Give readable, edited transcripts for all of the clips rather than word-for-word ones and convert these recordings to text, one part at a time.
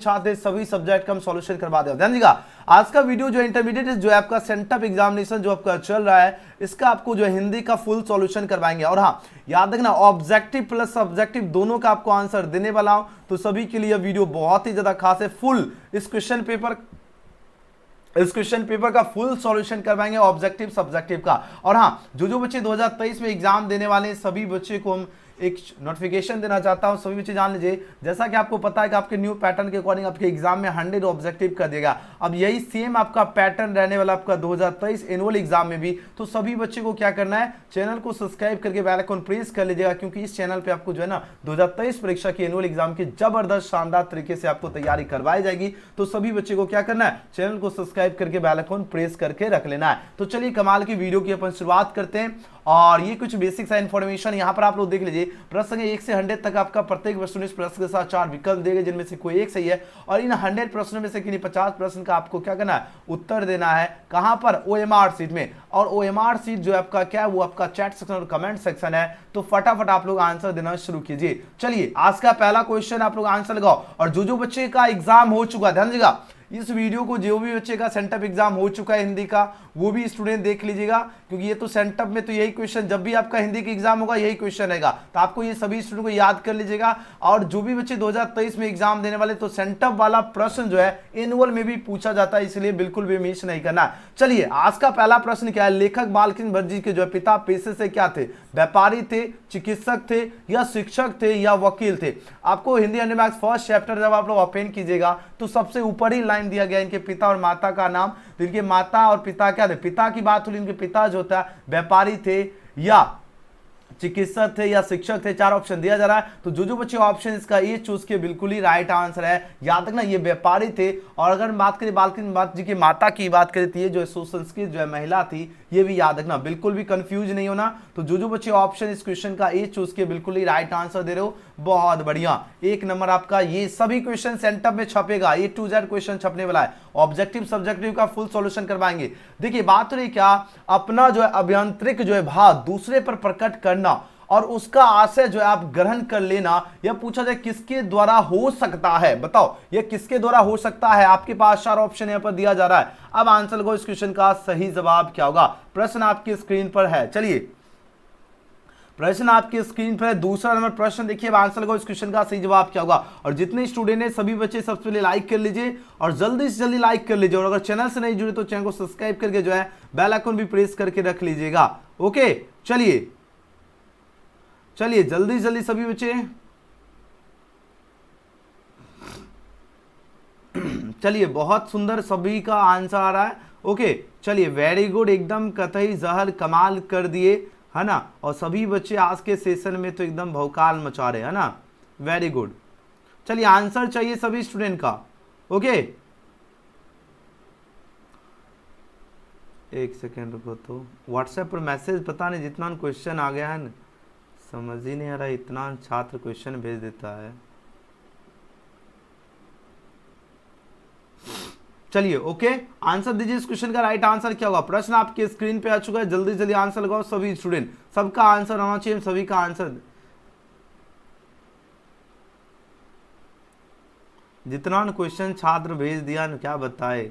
छात्र सभी सब्जेक्ट का हम सॉल्यूशन करवा दें। ध्यान दीजिएगा, आज का वीडियो जो इंटरमीडिएट जो है आपका सेंटअप एग्जामिनेशन जो आपका चल रहा है, इसका आपको जो है हिंदी का फुल सॉल्यूशन करवाएंगे। और हाँ, याद रखना ऑब्जेक्टिव प्लस सब्जेक्टिव दोनों का आपको आंसर देने वाला हूं, तो सभी के लिए वीडियो बहुत ही ज्यादा खास है। फुल इस क्वेश्चन पेपर का फुल सॉल्यूशन करवाएंगे, ऑब्जेक्टिव सब्जेक्टिव का। और हाँ, जो बच्चे 2023 में एग्जाम देने वाले हैं सभी बच्चे को हम एक नोटिफिकेशन देना चाहता हूं, सभी बच्चे जान लीजिए। जैसा कि आपको पता है कि आपके न्यू पैटर्न के अकॉर्डिंग आपके एग्जाम में 100 ऑब्जेक्टिव कर देगा। अब यही सेम आपका पैटर्न रहने वाला आपका 2023 एनुअल एग्जाम में भी। तो सभी बच्चे को क्या करना है, चैनल को सब्सक्राइब करके बेल आइकन प्रेस कर लीजिएगा, क्योंकि इस चैनल पे आपको जो है ना 2023 परीक्षा की एनुअल एग्जाम की जबरदस्त शानदार तरीके से आपको तैयारी करवाई जाएगी। तो सभी बच्चे को क्या करना है, चैनल को सब्सक्राइब करके बेल आइकन प्रेस करके रख लेना है। तो चलिए कमाल की वीडियो की अपन शुरुआत करते हैं। और ये कुछ बेसिक सा इंफॉर्मेशन यहाँ पर आप लोग देख लीजिए। प्रश्न 1 से 100 तक आपका प्रत्येक वस्तुनिष्ठ प्रश्न के साथ 4 विकल्प देंगे, जिनमें से कोई एक सही है। और इन 100 प्रश्नों में से किन्हीं 50 प्रश्न का आपको क्या करना है, उत्तर देना है। कहां पर, OMR सीट में। और OMR सीट जो आपका क्या है, वो आपका चैट सेक्शन और कमेंट सेक्शन है। तो फटाफट आप लोग आंसर देना शुरू कीजिए। चलिए आज का पहला क्वेश्चन आप लोग आंसर लगाओ। और जो बच्चे का एग्जाम हो चुका है, ध्यान दीजिएगा, इस वीडियो को जो भी बच्चे का सेंटअप एग्जाम हो चुका है हिंदी का, वो भी स्टूडेंट देख लीजिएगा, क्योंकि ये तो सेंटअप में तो यही क्वेश्चन, जब भी आपका हिंदी का एग्जाम होगा यही क्वेश्चन रहेगा। तो आपको ये सभी स्टूडेंट को याद कर लीजिएगा। और जो भी बच्चे 2023 में एग्जाम देने वाले, तो सेंटअप वाला प्रश्न जो है एनुअल में भी पूछा जाता है, इसलिए बिल्कुल भी मिस नहीं करना। चलिए आज का पहला प्रश्न क्या है, लेखक बालकृष्ण भट्ट के जो है पिता पेशे से क्या थे, व्यापारी थे, चिकित्सक थे, या शिक्षक थे, या वकील थे। आपको हिंदी 100 मार्क्स फर्स्ट चैप्टर जब आप लोग ओपन कीजिएगा, तो सबसे ऊपर ही लाइन दिया गया इनके पिता और माता का नाम। तो इनके माता और पिता क्या थे, पिता की बात हुई, इनके पिता जो था व्यापारी थे, या चिकित्सक थे, या शिक्षक थे। 4 ऑप्शन दिया जा रहा है। तो जो बच्चे ऑप्शन इसका ये चूज किए, बिल्कुल ही राइट आंसर है। याद रखना ये व्यापारी थे। और अगर बात करें बालकृष्ण भट्ट जी की माता की बात करें, तो ये जो है सुसंस्कृत जो है महिला थी, ये भी याद रखना, बिल्कुल भी कंफ्यूज नहीं होना। तो जो बच्चे ऑप्शन इस क्वेश्चन का ए चूज किए, बिल्कुल ही राइट आंसर दे रहे हो, बहुत बढ़िया, 1 नंबर आपका। ये सभी क्वेश्चन सेंटअप में छपेगा, A to Z क्वेश्चन छपने वाला है। ऑब्जेक्टिव सब्जेक्टिव का फुल सॉल्यूशन करवाएंगे। देखिए बात रही क्या, अपना जो है अभियांत्रिक जो है भाव दूसरे पर प्रकट करना और उसका आशय जो है आप ग्रहण कर लेना। यह पूछा जाए किसके द्वारा हो सकता है, बताओ यह किसके द्वारा हो सकता है। आपके पास 4 ऑप्शन यहां पर दिया जा रहा है। अब आंसर को इस क्वेश्चन का सही जवाब क्या होगा, प्रश्न आपकी स्क्रीन पर है। चलिए प्रश्न आपकी स्क्रीन पर है, दूसरा नंबर प्रश्न देखिए। अब आंसर को इस क्वेश्चन का सही जवाब क्या होगा। और जितने स्टूडेंट हैं सभी बच्चे सबसे पहले लाइक कर लीजिए, और जल्दी से जल्दी लाइक कर लीजिए। और अगर चैनल से नहीं जुड़े तो चैनल को सब्सक्राइब करके जो है बेल आइकन भी प्रेस करके रख लीजिएगा। ओके चलिए जल्दी जल्दी सभी बच्चे चलिए, बहुत सुंदर सभी का आंसर आ रहा है। ओके चलिए, वेरी गुड, एकदम कतई जहर कमाल कर दिए, है ना। और सभी बच्चे आज के सेशन में तो एकदम भौकाल मचा रहे, है ना, वेरी गुड। चलिए आंसर चाहिए सभी स्टूडेंट का। ओके एक सेकेंड रुको, तो व्हाट्सएप पर मैसेज पता नहीं जितना क्वेश्चन आ गया है ना, समझ ही नहीं आ रहा, इतना छात्र क्वेश्चन भेज देता है। चलिए ओके, आंसर दीजिए इस क्वेश्चन का राइट आंसर क्या होगा। प्रश्न आपके स्क्रीन पे आ चुका है, जल्दी जल्दी आंसर लगाओ सभी स्टूडेंट, सबका आंसर आना चाहिए, सभी का आंसर। जितना क्वेश्चन छात्र भेज दिया न क्या बताए,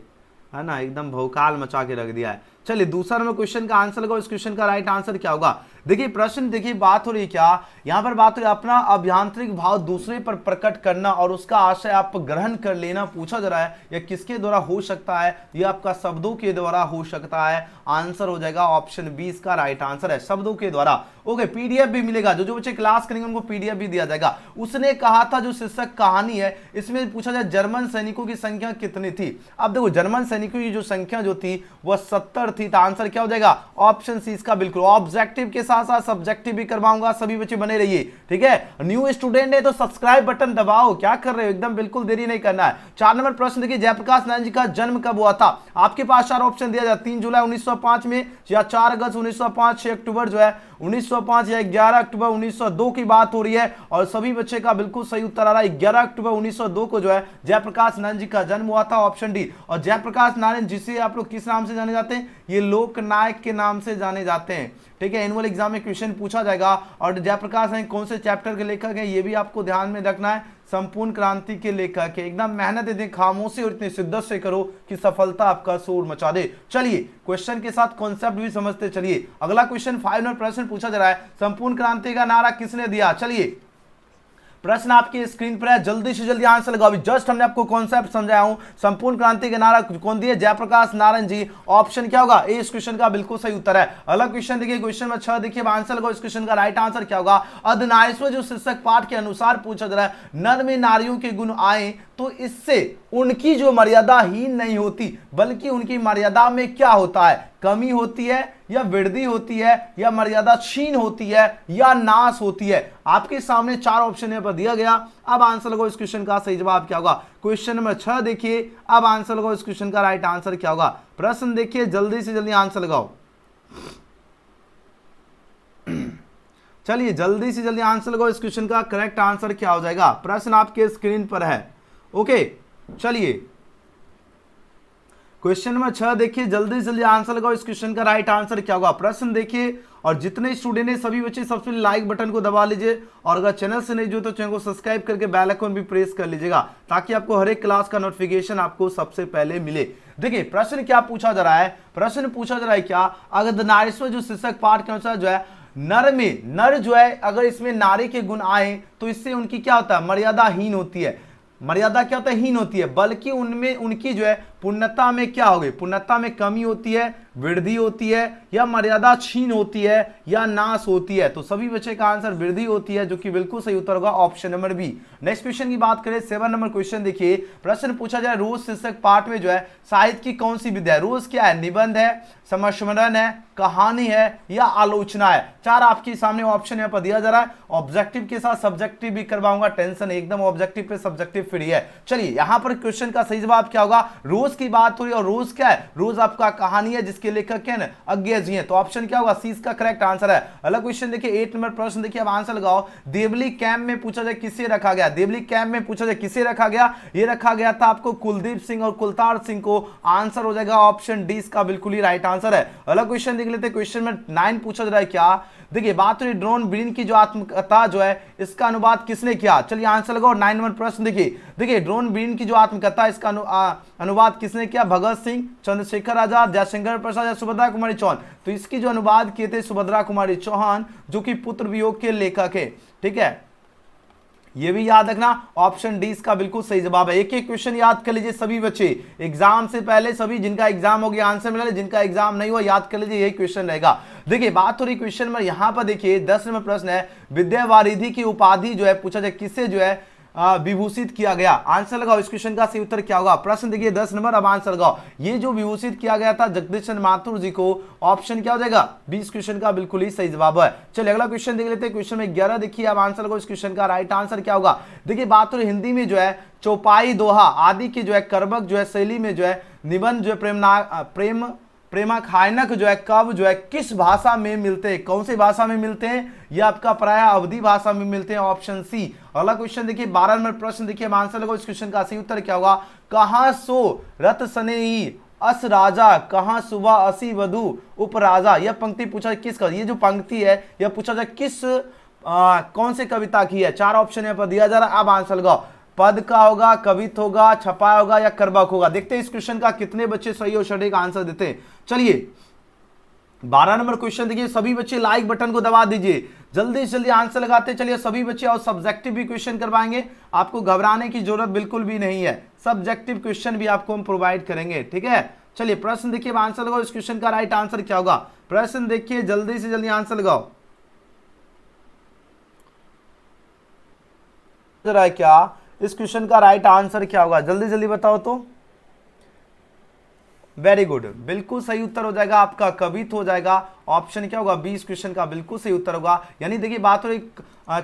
है ना, एकदम भौकाल मचा के रख दिया है। चलिए दूसरा नंबर क्वेश्चन का आंसर लगाओ, इस क्वेश्चन का राइट आंसर क्या होगा। देखिए प्रश्न, देखिए बात हो रही है क्या, यहां पर बात हो रही है अपना अभ्यांतरिक भाव दूसरे पर प्रकट करना और उसका आशय आप ग्रहण कर लेना। पूछा जा रहा है यह किसके द्वारा हो सकता है, यह आपका शब्दों के द्वारा हो सकता है। आंसर हो जाएगा ऑप्शन बी, इसका राइट आंसर है, शब्दों के द्वारा। ओके पीडीएफ भी मिलेगा, जो बच्चे क्लास करेंगे उनको पीडीएफ भी दिया जाएगा। उसने कहा था जो शीर्षक कहानी है, इसमें पूछा जाए जर्मन सैनिकों की संख्या कितनी थी। अब देखो जर्मन सैनिकों की जो संख्या जो थी वह 70 थी। तो आंसर क्या हो जाएगा, ऑप्शन सी इसका बिल्कुल। ऑब्जेक्टिव के साथ साथ सब्जेक्टिव भी करवाऊंगा, सभी बच्चे बने रहिए, ठीक है। न्यू स्टूडेंट है तो सब्सक्राइब बटन दबाओ, क्या कर रहे हो, एकदम बिल्कुल देरी नहीं करना है। 4 नंबर प्रश्न देखिए, जयप्रकाश नारायण जी का जन्म कब हुआ था। आपके पास 4 ऑप्शन दिया जाता है, 3 जुलाई 1905 में, या 4 अगस्त 1905, 6 अक्टूबर जो है 1905, या 11 अक्टूबर 1902 की बात हो रही है। और सभी बच्चे का बिल्कुल सही उत्तर आ रहा है, 11 अक्टूबर 1902 को जो है जयप्रकाश नारायण जी का जन्म हुआ था, ऑप्शन डी। और जयप्रकाश नारायण जिसे आप लोग किस नाम से जाने जाते हैं, ये लोकनायक के नाम से जाने जाते हैं, ठीक है। एनुअल एग्जाम में क्वेश्चन पूछा जाएगा। और जयप्रकाश नारायण कौन से चैप्टर के लेखक हैं, ये भी आपको ध्यान में रखना है। संपूर्ण क्रांति के लेखक है। एकदम मेहनत इतनी खामोशी और इतनी शिद्दत से करो कि सफलता आपका शोर मचा दे। चलिए क्वेश्चन के साथ कॉन्सेप्ट भी समझते चलिए। अगला क्वेश्चन 5 नंबर प्रश्न पूछा जा रहा है, संपूर्ण क्रांति का नारा किसने दिया? चलिए प्रश्न आपकी स्क्रीन पर है, जल्दी से जल्दी आंसर लगाओ। अभी जस्ट हमने आपको कॉन्सेप्ट समझाया हूं। संपूर्ण क्रांति का नारा कौन दिए? जयप्रकाश नारायण जी। ऑप्शन क्या होगा? ए इस क्वेश्चन का बिल्कुल सही उत्तर है। अगला क्वेश्चन देखिए, क्वेश्चन में 6 देखिए, आंसर लगाओ। इस क्वेश्चन का राइट आंसर क्या होगा? अर्धनारीश्वर जो शीर्षक पाठ के अनुसार पूछा जा रहा है, नर में नारियों के गुण आए तो इससे उनकी जो मर्यादा हीन नहीं होती, बल्कि उनकी मर्यादा में क्या होता है? कमी होती है या वृद्धि होती है या मर्यादा क्षीण होती है या नाश होती है। आपके सामने 4 ऑप्शन यहां पर दिया गया। अब आंसर लगाओ। इस क्वेश्चन का सही जवाब क्या होगा? क्वेश्चन नंबर 6 देखिए, अब आंसर लगाओ। इस क्वेश्चन का राइट आंसर क्या होगा? प्रश्न देखिए, जल्दी से जल्दी आंसर लगाओ। चलिए जल्दी से जल्दी आंसर लगाओ। इस क्वेश्चन का करेक्ट आंसर क्या हो जाएगा? प्रश्न आपके स्क्रीन पर है। ओके चलिए क्वेश्चन नंबर 6 देखिए, जल्दी से जल्दी आंसर लगाओ। इस क्वेश्चन का राइट आंसर क्या होगा? प्रश्न देखिए, और जितने स्टूडेंट हैं सभी बच्चे सबसे पहले लाइक बटन को दबा लीजिए, और अगर चैनल से नहीं जो तो चैनल को सब्सक्राइब करके बेल आइकन भी प्रेस कर लीजिएगा, ताकि आपको हर एक क्लास का नोटिफिकेशन आपको सबसे पहले मिले। देखिए प्रश्न क्या पूछा जा रहा है? प्रश्न पूछा जा रहा है क्या, अर्धनारीश्वर जो शीर्षक पाठ के अनुसार जो है, नर जो है अगर इसमें नारी के गुण आए तो इससे उनकी क्या होता है? मर्यादा हीन होती है। मर्यादा क्या होता है? हीन होती है, बल्कि उनमें उनकी जो है पूर्णता में क्या हो गई? पूर्णता में कमी होती है, वृद्धि होती है, या मर्यादा क्षीण होती है या नाश होती है। तो सभी बच्चे का आंसर वृद्धि होती है, जो कि बिल्कुल सही उत्तर होगा option number B. Next question की बात करें, 7 नंबर क्वेश्चन देखिए, प्रश्न पूछा जाए, रोज शीर्षक पाठ में जो है साहित्य की कौन सी विधा है? रोज क्या है? निबंध है, समस्मरण है, कहानी है या आलोचना है? 4 आपके सामने ऑप्शन यहाँ पर दिया जा रहा है। ऑब्जेक्टिव के साथ सब्जेक्टिव भी करवाऊंगा, टेंशन एकदम ऑब्जेक्टिव पे सब्जेक्टिव फ्री है। चलिए यहाँ पर क्वेश्चन का सही जवाब क्या होगा? रोज की बात हो रही है, और रोज क्या है? रोज आपका कहानी है, जिसके लेखक क्या है? अज्ञेय जी हैं। तो ऑप्शन क्या होगा? सी इसका करेक्ट आंसर है। अगला क्वेश्चन देखिए, 8 नंबर प्रश्न देखिए, अब आंसर लगाओ। देवली कैंप में पूछा जाए किसे रखा गया? देवली कैंप में पूछा जाए किसे रखा गया? ये रखा गया था आपको कुलदीप सिंह और कुलतार सिंह को। आंसर हो जाएगा ऑप्शन डी, इसका बिल्कुल ही राइट आंसर है। अगला क्वेश्चन देख लेते हैं, क्वेश्चन में 9 पूछा जा रहा है क्या? देखिए बात रही ड्रोन ब्रीन की जो आत्मकथा जो है, इसका अनुवाद किसने किया? चलिए आंसर लगाओ। 9 नंबर प्रश्न देखिए ड्रोन ब्रीन की जो आत्मकथा, इसका अनुवाद किसने किया? भगत सिंह, चंद्रशेखर आजाद, जयशंकर प्रसाद या सुभद्रा कुमारी चौहान। तो इसकी जो अनुवाद किए थे सुभद्रा कुमारी चौहान, जो कि पुत्र वियोग के लेखक है। ठीक है, ये भी याद रखना, ऑप्शन डी इसका बिल्कुल सही जवाब है। एक एक क्वेश्चन याद कर लीजिए सभी बच्चे, एग्जाम से पहले सभी जिनका एग्जाम हो गया आंसर मिला, जिनका एग्जाम नहीं हुआ याद कर लीजिए, यही क्वेश्चन रहेगा। देखिए बात हो रही क्वेश्चन में, यहां पर देखिए 10 नंबर प्रश्न है, विद्यावारिधि की उपाधि जो है पूछा जाए किससे जो है विभूषित किया गया? आंसर लगाओ। इस क्वेश्चन का सही उत्तर क्या होगा? प्रश्न देखिए 10 नंबर, अब आंसर लगाओ। ये जो विभूषित किया गया था जगदीश चंद्र माथुर जी को, ऑप्शन क्या हो जाएगा? 20 क्वेश्चन का बिल्कुल ही सही जवाब है। चलिए अगला क्वेश्चन देख लेते हैं, क्वेश्चन में 11 देखिए, अब आंसर लगाओ। इस क्वेश्चन का राइट आंसर क्या होगा? देखिए बात हो रही हिंदी में जो है चौपाई, दोहा आदि की जो है कर्मक जो है शैली में जो है निबंध जो है प्रेमाख्यानक जो है कब जो है किस भाषा में मिलते हैं? कौन सी भाषा में मिलते हैं? ये आपका प्राय अवधि भाषा में मिलते हैं, ऑप्शन सी। अगला क्वेश्चन देखिए 12 नंबर प्रश्न देखिए, आंसर लगाओ। इस क्वेश्चन का सही उत्तर क्या होगा? कहां सो रथ सनेही अस राजा, कहां सुबह असी वधु उपराजा। यह पंक्ति पूछा किसका? ये जो पंक्ति है यह पूछा जाए किस कौन से कविता की है? 4 ऑप्शन यहाँ पर दिया जा रहा है। अब आंसर लगाओ। पद का होगा, कवित होगा, छपा होगा या कर्बक होगा? देखते हैं इस क्वेश्चन का कितने बच्चे सही और सटीक आंसर देते हैं। चलिए 12 नंबर क्वेश्चन देखिए, सभी बच्चे लाइक बटन को दबा दीजिए, जल्दी से जल्दी आंसर लगाते चलिए सभी बच्चे। और सब्जेक्टिव भी क्वेश्चन करवाएंगे, आपको घबराने की जरूरत बिल्कुल भी नहीं है, सब्जेक्टिव क्वेश्चन भी आपको हम प्रोवाइड करेंगे। ठीक है, चलिए प्रश्न देखिए, आंसर लगाओ। इस क्वेश्चन का राइट आंसर क्या होगा? प्रश्न देखिए, जल्दी से जल्दी आंसर लगाओ। क्या इस क्वेश्चन का राइट आंसर क्या होगा? जल्दी जल्दी बताओ तो। वेरी गुड, बिल्कुल सही उत्तर हो जाएगा आपका कवित हो जाएगा। ऑप्शन क्या होगा? 20 क्वेश्चन का बिल्कुल सही उत्तर होगा। यानी देखिए बात हो रही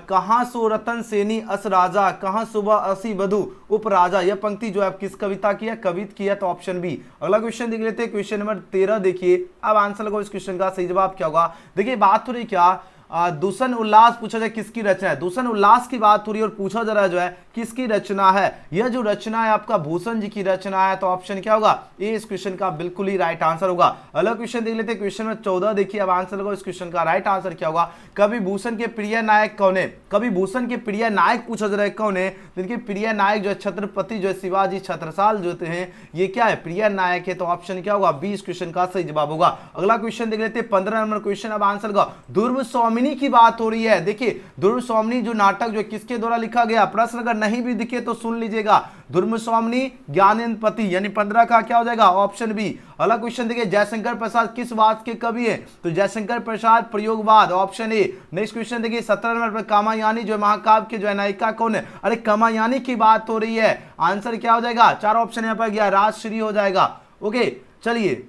कहां सो रतन सेनी अस राजा, कहां सुबह असी वधु उपराजा। यह पंक्ति जो है किस कविता की है? कवित की है, तो ऑप्शन बी। अगला क्वेश्चन देख लेते हैं, क्वेश्चन नंबर 13 देखिए, अब आंसर लगाओ। इस क्वेश्चन का सही जवाब क्या होगा? देखिए बात हो रही क्या दूषण उल्लास पूछा जाए किसकी रचना है, दूषण उल्लास की बात हो रही है और पूछा जा रहा है जो है किसकी रचना है, यह जो रचना है आपका भूषण जी की रचना है, तो ऑप्शन क्या होगा ए इस क्वेश्चन का बिल्कुल ही राइट आंसर होगा। अगला क्वेश्चन देख लेते हैं, क्वेश्चन में 14 देखिए, अब आंसर होगा इस क्वेश्चन का राइट आंसर क्या होगा, कवि भूषण के प्रिय नायक कौन है, कवि भूषण के प्रिय नायक पूछा जा रहा है कौन है, जिनके प्रिय नायक जो है छत्रपति जो है शिवाजी छत्रसाल जो हैं, ये क्या है प्रिय नायक है, तो ऑप्शन क्या होगा बी इस क्वेश्चन का सही जवाब होगा। अगला क्वेश्चन देख लेते हैं 15 नंबर क्वेश्चन, अब आंसर होगा ध्रुव स्वामिनी की बात हो रही है। देखिए ध्रुव स्वामिनी जो नाटक जो किसके द्वारा लिखा गया, प्रश्न अगर नहीं भी दिखे तो सुन लीजिएगा, ध्रुव स्वामिनी ज्ञानेंद्र पति, यानी 15 का क्या हो जाएगा ऑप्शन बी। अगला क्वेश्चन देखिए जयशंकर प्रसाद किस वाद के कवि है, तो Jaishankar Prasad प्रयोगवाद, option A. Next question देखिए 17 नंबर पर कामायानी जो महाकाव्य के जो है नायिका कौन है, अरे कामायानी की बात हो रही है, आंसर क्या हो जाएगा, चार ऑप्शन यहां पर गया, राजश्री हो जाएगा। ओके चलिए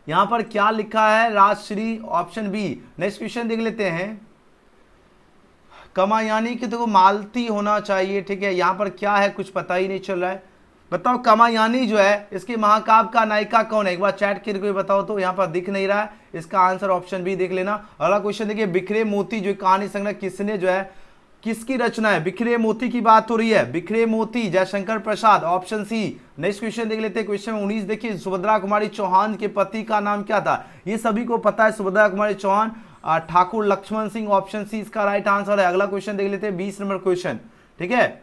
यहां पर क्या लिखा है, Rajshree, option B. Next question देख लेते हैं, कामायानी की तो मालती होना चाहिए, ठीक है, यहां पर क्या है कुछ पता ही नहीं चल रहा है, बताओ कामायानी जो है इसके महाकाव्य का नायिका कौन है, एक बार चैट करके बताओ, तो यहां पर दिख नहीं रहा है, इसका आंसर ऑप्शन बी देख लेना। अगला क्वेश्चन देखिए बिखरे मोती जो कहानी संग्रह किसने जो है किसकी रचना है, बिखरे मोती की बात हो रही है, बिखरे मोती Jaishankar Prasad, option C. Next question देख लेते हैं, क्वेश्चन 19 देखिए सुभद्रा कुमारी चौहान के पति का नाम क्या था, ये सभी को पता है, सुभद्रा कुमारी चौहान ठाकुर लक्ष्मण सिंह, ऑप्शन सी इसका राइट आंसर है। अगला क्वेश्चन देख लेते हैं 20 नंबर क्वेश्चन, ठीक है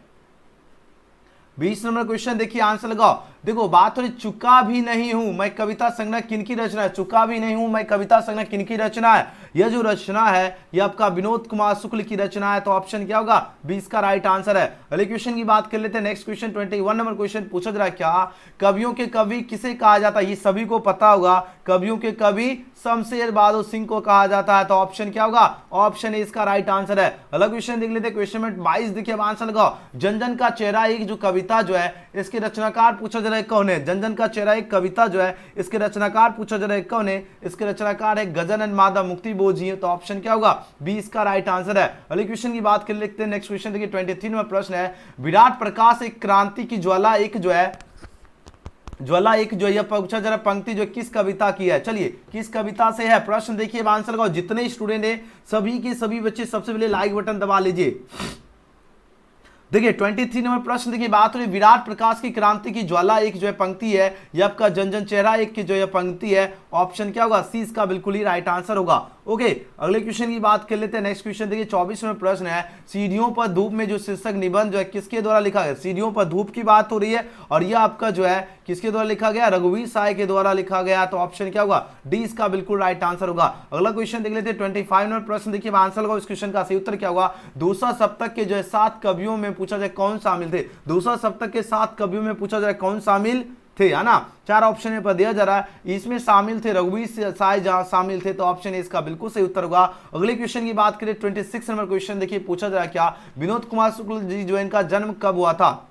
20 नंबर क्वेश्चन देखिए आंसर लगाओ। देखो बात थोड़ी, चुका भी नहीं हूं मैं कविता संग्रह किनकी रचना है, चुका भी नहीं हूं मैं कविता संग्रह किनकी रचना है, यह जो रचना है यह आपका विनोद कुमार शुक्ल की रचना है, तो ऑप्शन क्या होगा 20 का राइट आंसर है। अगले क्वेश्चन की बात कर लेते हैं, नेक्स्ट क्वेश्चन 21 नंबर क्वेश्चन पूछा जा रहा है, क्या कवियों के कवि किसे कहा जाता है, ये सभी को पता होगा, कवियों के कवि शमशेर बहादुर सिंह को कहा जाता है, तो ऑप्शन क्या होगा ऑप्शन ए इसका राइट आंसर है। अगला क्वेश्चन देख लेते हैं, क्वेश्चन नंबर 22 देखिए, अब आंसर लगाओ। जन जन का चेहरा एक जो कविता जो है इसके रचनाकार पूछा जा रहा है कौन है, जन जन का चेहरा एक कविता जो है इसके रचनाकार पूछा जा रहा है कौन है, इसके रचनाकार है गजानन माधव मुक्ति बोध जी, तो ऑप्शन क्या होगा बी इसका राइट आंसर है। अगले क्वेश्चन की बात कर लेते हैं, नेक्स्ट क्वेश्चन देखिए 23 नंबर प्रश्न है, विराट प्रकाश एक क्रांति की ज्वाला एक जो है ज्वाला एक जो यह पूछा जरा पंक्ति जो किस कविता की है, चलिए किस कविता से है प्रश्न देखिए, आंसर लगाओ। जितने स्टूडेंट है सभी के सभी बच्चे सबसे पहले लाइक बटन दबा लीजिए। देखिए 23 नंबर प्रश्न देखिए बात हो रही विराट प्रकाश की क्रांति की ज्वाला एक जो है पंक्ति है, यह आपका जन जन चेहरा एक की जो है पंक्ति है, ऑप्शन क्या होगा सी इसका बिल्कुल ही राइट आंसर होगा। ओके अगले क्वेश्चन की बात कर लेते हैं, नेक्स्ट क्वेश्चन देखिए 24 नंबर प्रश्न है, सीढ़ियों पर धूप में जो शीर्षक निबंध जो है किसके द्वारा लिखा गया, सीढ़ियों पर धूप की बात हो रही है और यह आपका जो है किसके द्वारा लिखा गया, रघुवीर साय के द्वारा लिखा गया, तो ऑप्शन क्या होगा डी इसका बिल्कुल राइट आंसर होगा। अगला क्वेश्चन देख लेते हैं 25 नंबर प्रश्न देखिए, आंसर होगा इस क्वेश्चन का सही उत्तर क्या होगा, दूसरा सप्तक के जो है 7 कवियों में पूछा जाए कौन शामिल थे, दूसरा सप्तक के 7 कवियों में पूछा जाए कौन शामिल थे, है ना, चार ऑप्शन पर दिया जा रहा है, इसमें शामिल थे रघुवीर साय जहां शामिल थे, तो ऑप्शन ए इसका बिल्कुल सही उत्तर होगा। अगले क्वेश्चन की बात करें 26 नंबर क्वेश्चन देखिए पूछा जा रहा है, क्या विनोद कुमार शुक्ल जी जो इनका जन्म कब हुआ था,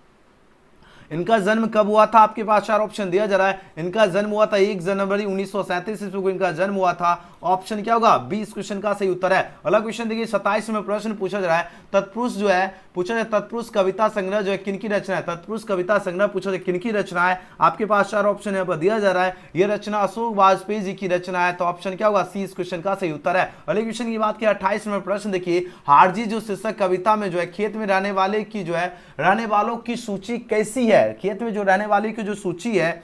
इनका जन्म कब हुआ था, आपके पास चार ऑप्शन दिया जा रहा है, इनका जन्म हुआ था 1 जनवरी 1937 ईस्वी को इनका जन्म हुआ था, ऑप्शन क्या होगा 20 क्वेश्चन का सही उत्तर है। अगला क्वेश्चन देखिए 27 में प्रश्न पूछा जा रहा है, तत्पुरुष जो है पूछा जाए तत्पुरुष कविता संग्रह जो है किनकी रचना है, तत्पुरुष कविता संग्रह पूछा जाए किनकी रचना है, आपके पास चार ऑप्शन यहाँ पर दिया जा रहा है, यह रचना अशोक वाजपेयी जी की रचना है, तो ऑप्शन क्या होगा सी इस क्वेश्चन का सही उत्तर है। अगले क्वेश्चन की बात की 28 में प्रश्न देखिए, हारजी जो शीर्षक कविता में जो है खेत में रहने वाले की जो है रहने वालों की सूची कैसी है, खेत में जो रहने वाले की जो सूची है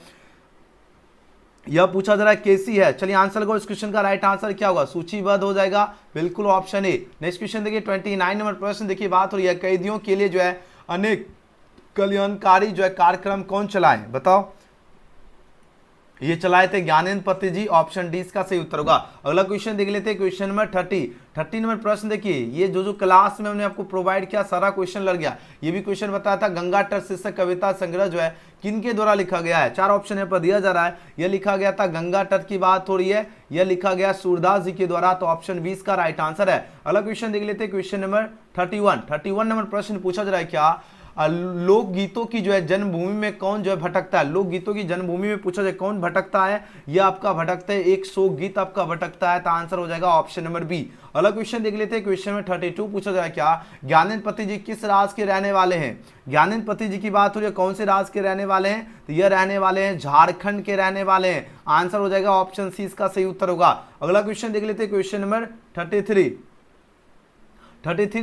यह पूछा जा रहा है कैसी है, चलिए आंसर लगाओ। इस क्वेश्चन का राइट आंसर क्या होगा सूचीबद्ध हो जाएगा, बिल्कुल ऑप्शन ए। नेक्स्ट क्वेश्चन देखिए 29 नंबर प्रश्न देखिए बात हो रही है, कैदियों के लिए जो है अनेक कल्याणकारी जो है कार्यक्रम कौन चलाए, बताओ, ये चलाए थे ज्ञानेंद्र पति जी, ऑप्शन डी इसका सही उत्तर होगा। अगला क्वेश्चन देख लेते हैं क्वेश्चन नंबर 30 नंबर प्रश्न देखिए, ये जो क्लास में हमने आपको प्रोवाइड किया सारा क्वेश्चन लग गया, ये भी क्वेश्चन बताया था गंगा तट शीर्षक कविता संग्रह जो है किनके द्वारा लिखा गया है, चार ऑप्शन यहाँ पर दिया जा रहा है, यह लिखा गया था गंगा तट की बात हो रही है, यह लिखा गया सूरदास जी के द्वारा, तो ऑप्शन 20 का राइट आंसर है। अगला क्वेश्चन देख लेते हैं क्वेश्चन नंबर 31 नंबर प्रश्न पूछा जा रहा है, क्या लोकगीतों की जो है जन्मभूमि में कौन जो है भटकता है, लोकगीतों की जन्मभूमि में पूछा जाए कौन भटकता है, यह आपका भटकता है एक शोक गीत आपका भटकता है, तो आंसर हो जाएगा ऑप्शन नंबर बी। अगला क्वेश्चन देख लेते हैं क्वेश्चन में 32 पूछा जाए, क्या ज्ञानेंद्र पति जी किस राज्य के रहने वाले हैं, ज्ञानेंद्र पति जी की बात हो रही है कौन से राज्य के रहने वाले हैं, तो यह रहने वाले हैं झारखंड के रहने वाले हैं, आंसर हो जाएगा ऑप्शन सी इसका सही उत्तर होगा। अगला क्वेश्चन देख लेते हैं क्वेश्चन नंबर 33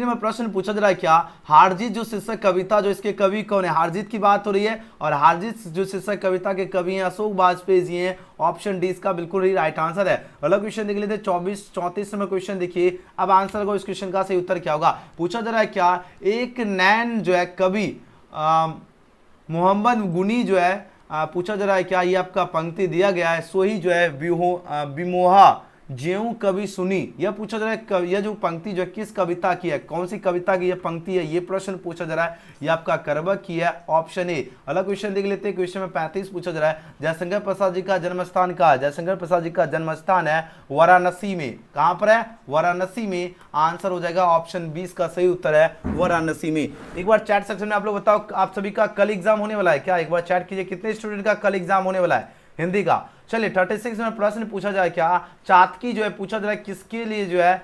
में प्रश्न पूछा जा रहा है क्या, हारजीत जो शीर्षक कविता जो इसके कवि कौन है। हारजीत की बात हो रही है और हारजीत जो शीर्षक कविता के कवि हैं अशोक वाजपेयी जी हैं। ऑप्शन डी इसका बिल्कुल ही राइट आंसर है। अगला क्वेश्चन देख लेते हैं 34 में क्वेश्चन देखिए। अब आंसर को इस क्वेश्चन का सही उत्तर क्या होगा। पूछा जा रहा है क्या, एक नैन जो है कवि मोहम्मद गुनी जो है पूछा जा रहा है क्या, ये आपका पंक्ति दिया गया है, सो ही जो है विमोहा ज्यों कवि सुनी। यह पूछा जा रहा है यह जो पंक्ति जो है किस कविता की है, कौन सी कविता की यह पंक्ति है, ये प्रश्न पूछा जा रहा है। यह आपका करबक की है, ऑप्शन ए। अलग क्वेश्चन देख लेते हैं। क्वेश्चन में 35 पूछा जा रहा है, जयशंकर प्रसाद जी का जन्म स्थान कहाँ है। जयशंकर प्रसाद जी का जन्म स्थान है वाराणसी में। कहां पर है, वाराणसी में। आंसर हो जाएगा ऑप्शन 20 का सही उत्तर है वाराणसी में। एक बार चैट सेक्शन में आप लोग बताओ, आप सभी का कल एग्जाम होने वाला है क्या, एक बार चैट कीजिए कितने स्टूडेंट का कल एग्जाम होने वाला है हिंदी का। चलिए 36 में प्रश्न पूछा जाए क्या, चातकी जो है पूछा जा रहा है किसके लिए जो है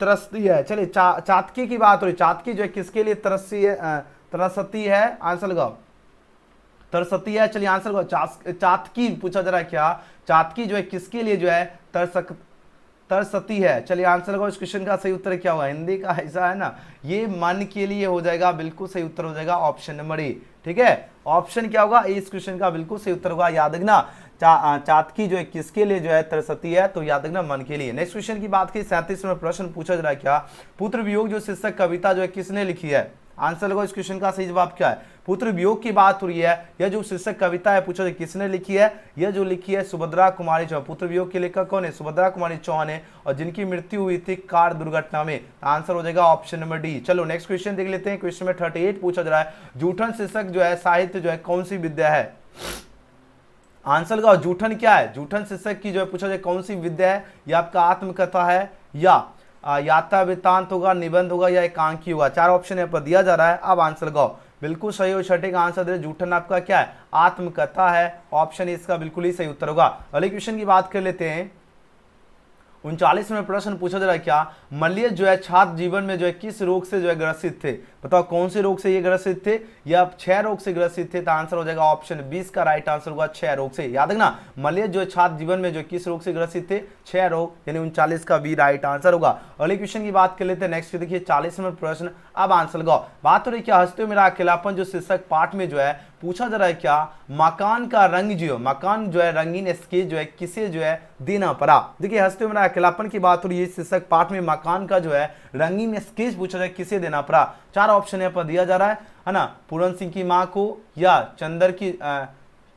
तरसती है। चलिए चातकी की बात हो रही, चातकी जो है किसके लिए तरसती है। आंसर लगाओ, तरसती है। चलिए आंसर लगाओ, चातकी पूछा जा रहा है क्या, चातकी जो है किसके लिए जो है तरसती है। चलिए आंसर लगाओ, इस क्वेश्चन का सही उत्तर क्या होगा। हिंदी का ऐसा है ना, ये मन के लिए हो जाएगा, बिल्कुल सही उत्तर हो जाएगा ऑप्शन नंबर ए। ठीक है, ऑप्शन क्या होगा, इस क्वेश्चन का बिल्कुल सही उत्तर होगा। याद रखना चातकी जो है किसके लिए जो है तरसती है, तो याद रखना मन के लिए। नेक्स्ट क्वेश्चन की बात की 37 में प्रश्न पूछा जा रहा है क्या, पुत्र वियोग जो शीर्षक कविता जो है किसने लिखी है। आंसर लगाओ, इस क्वेश्चन का सही जवाब क्या है। पुत्र वियोग की बात हो रही है, यह जो शीर्षक कविता है पूछा किसने लिखी है, यह जो लिखी है सुभद्रा कुमारी चौहान। पुत्र वियोग के लेखक कौन है, सुभद्रा कुमारी चौहान है, और जिनकी मृत्यु हुई थी कार दुर्घटना में। आंसर हो जाएगा ऑप्शन नंबर डी। चलो नेक्स्ट क्वेश्चन देख लेते हैं। क्वेश्चन में 38 पूछा जा रहा है, जूठन शीर्षक जो है साहित्य जो है कौन सी विद्या है। आंसर लगाओ, जूठन क्या है, जूठन शीर्षक की जो है पूछा जाए कौन सी विद्या है। यह आपका आत्मकथा है, या यात्रा वृत्तांत होगा, निबंध होगा, या एकांकी होगा। 4 ऑप्शन यहाँ पर दिया जा रहा है। अब आंसर लगाओ, बिल्कुल सही और छठे का आंसर दे। जूठन आपका क्या है, आत्मकथा है। ऑप्शन इसका बिल्कुल ही सही उत्तर होगा। अगले क्वेश्चन की बात कर लेते हैं। 39 में प्रश्न पूछा जा रहा है क्या, मलय जो है छात्र जीवन में जो है किस रोग से जो है ग्रसित थे। बताओ कौन से रोग से ये ग्रसित थे, या क्षय रोग से ग्रसित थे। तो आंसर हो जाएगा ऑप्शन 20 का राइट आंसर होगा क्षय रोग से। याद रखना, मलय जो है छात्र जीवन में जो किस रोग से ग्रसित थे, क्षय रोग, यानी 39 का बी राइट आंसर होगा। अगले क्वेश्चन की बात कर लेते हैं। नेक्स्ट देखिए 40 में प्रश्न। अब आंसर लगाओ, बात हो रही क्या, हंसते मेरा अकेलापन जो शीर्षक पाठ में जो है पूछा जा रहा है क्या, मकान का रंग जो मकान जो है रंगीन स्केच जो है किसे जो है देना पड़ा। देखिए हंसते मेरा अकेलापन की बात हो रही है, शीर्षक पाठ में मकान का जो है रंगीन स्केच पूछा जाए किसे देना पड़ा। 4 ऑप्शन यहाँ पर दिया जा रहा है ना, पूरन सिंह की माँ को, या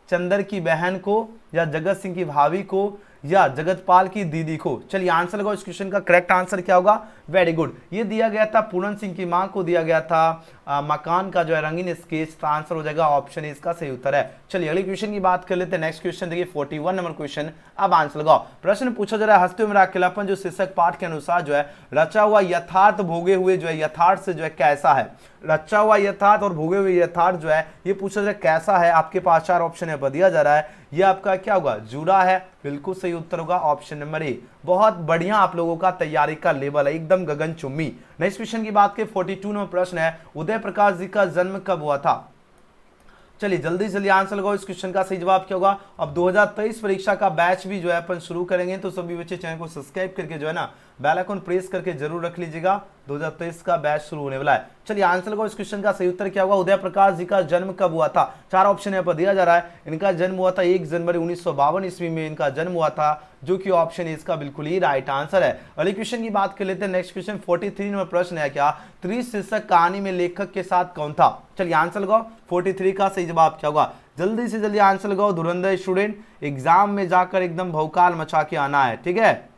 चंदर की बहन को, या जगत सिंह की भाभी को, या जगतपाल की दीदी को। चलिए आंसर लगाओ, इस क्वेश्चन का करेक्ट आंसर क्या होगा। वेरी गुड, ये दिया गया था पूरन सिंह की मां को दिया गया था मकान का जो है रंगीन स्केच। तो आंसर हो जाएगा ऑप्शन इसका सही उत्तर है। चलिए अगले क्वेश्चन की बात कर लेते हैं। नेक्स्ट क्वेश्चन देखिए 41 नंबर क्वेश्चन। अब आंसर लगाओ, प्रश्न पूछा जा रहा है, हंसते मेरा अकेलापन जो शीर्षक पाठ के अनुसार जो है रचा हुआ यथार्थ भोगे हुए जो है यथार्थ से जो है कैसा है। रचा हुआ यथार्थ और भोगे हुए यथार्थ जो है ये पूछा जा रहा है कैसा है। आपके पास 4 ऑप्शन है दिया जा रहा है। ये आपका क्या होगा, जुड़ा है। बिल्कुल सही उत्तर होगा ऑप्शन नंबर ए। बहुत बढ़िया आप लोगों का तैयारी का लेवल है, एकदम गगनचुंबी। नेक्स्ट क्वेश्चन की बात करें 42 नंबर प्रश्न है, उदय प्रकाश जी का जन्म कब हुआ था। चलिए जल्दी जल्दी आंसर लगाओ, इस क्वेश्चन का सही जवाब क्या होगा। अब 2023 परीक्षा का बैच भी जो है अपन शुरू करेंगे, तो सभी बच्चे चैनल को सब्सक्राइब करके जो है ना बेल आइकन प्रेस करके जरूर रख लीजिएगा। 2023 का बैच शुरू होने वाला है। चलिए आंसर लगाओ, इस क्वेश्चन का सही उत्तर क्या होगा। उदय प्रकाश जी का जन्म कब हुआ था। 4 ऑप्शन यहाँ पर दिया जा रहा है। इनका जन्म हुआ था 1 जनवरी 1952 ईस्वी में इनका जन्म हुआ था, जो कि ऑप्शन इसका बिल्कुल ही राइट आंसर है। अगले क्वेश्चन की बात कर लेते हैं। नेक्स्ट क्वेश्चन 43 नंबर प्रश्न है क्या, त्रिशीर्षक कहानी में लेखक के साथ कौन था। चलिए आंसर लगाओ, 43 का सही जवाब क्या होगा। जल्दी से जल्दी आंसर लगाओ, धुरंधर स्टूडेंट, एग्जाम में जाकर एकदम भौकाल मचा के आना है, ठीक है।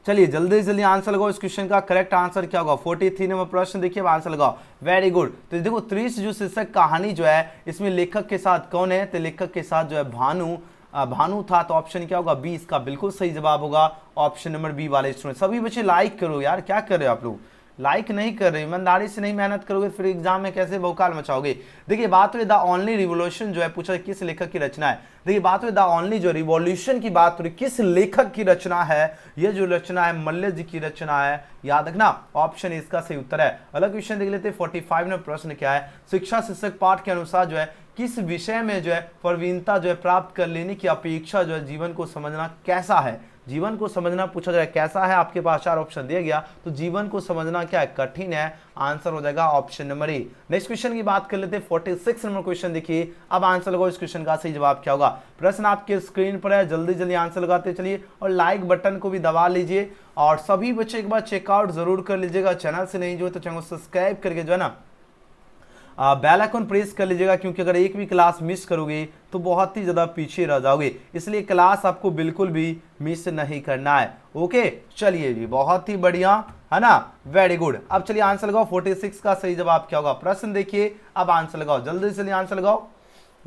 चलिए जल्दी से जल्दी आंसर लगाओ, इस क्वेश्चन का करेक्ट आंसर क्या होगा। 43 नंबर प्रश्न देखिए, आंसर लगाओ। Very good. तो देखो त्रिशीर्षक कहानी जो है इसमें लेखक के साथ कौन है, तो लेखक के साथ जो है भानु था। तो ऑप्शन क्या होगा, बी इसका बिल्कुल सही जवाब होगा ऑप्शन नंबर बी वाले स्टूडेंट। सभी बच्चे लाइक करो यार, क्या कर रहे हो आप लोग, लाइक नहीं कर रहे, ईमानदारी से नहीं मेहनत करोगे फिर एग्जाम में कैसे भौकाल मचाओगे। देखिए बात हुई द ओनली रिवोल्यूशन जो है पूछा किस लेखक की रचना है। देखिए बात हुई द ओनली जो रिवॉल्यूशन की बात हो रही किस लेखक की रचना है, ये जो रचना है मल्ल जी की रचना है। याद रखना ऑप्शन इसका सही उत्तर है। अलग क्वेश्चन देख लेते हैं 45 में प्रश्न क्या है, शिक्षा शीर्षक पाठ के अनुसार जो है किस विषय में जो है प्रवीणता जो है प्राप्त कर लेने की अपेक्षा जो है जीवन को समझना कैसा है। जीवन को समझना पूछा जाए कैसा है, आपके पास 4 ऑप्शन दिया गया, तो जीवन को समझना क्या है, कठिन है। आंसर हो जाएगा option number A. Next question की बात कर लेते हैं, 46 नंबर क्वेश्चन देखिए। अब आंसर लगाओ, इस क्वेश्चन का सही जवाब क्या होगा। प्रश्न आपके स्क्रीन पर है, जल्दी जल्दी आंसर लगाते चलिए और लाइक बटन को भी दबा लीजिए। और सभी बच्चे एक बार चेकआउट जरूर कर लीजिएगा, चैनल से नहीं जो है तो चैनल को सब्सक्राइब करके जो है ना बेल आइकन प्रेस कर लीजिएगा, क्योंकि अगर एक भी क्लास मिस करोगे तो बहुत ही ज्यादा पीछे रह जाओगे, इसलिए क्लास आपको बिल्कुल भी मिस नहीं करना है। ओके चलिए जी, बहुत ही बढ़िया है ना, वेरी गुड। अब चलिए आंसर लगाओ, 46 का सही जवाब क्या होगा। प्रश्न देखिए, अब आंसर लगाओ, जल्दी से आंसर लगाओ।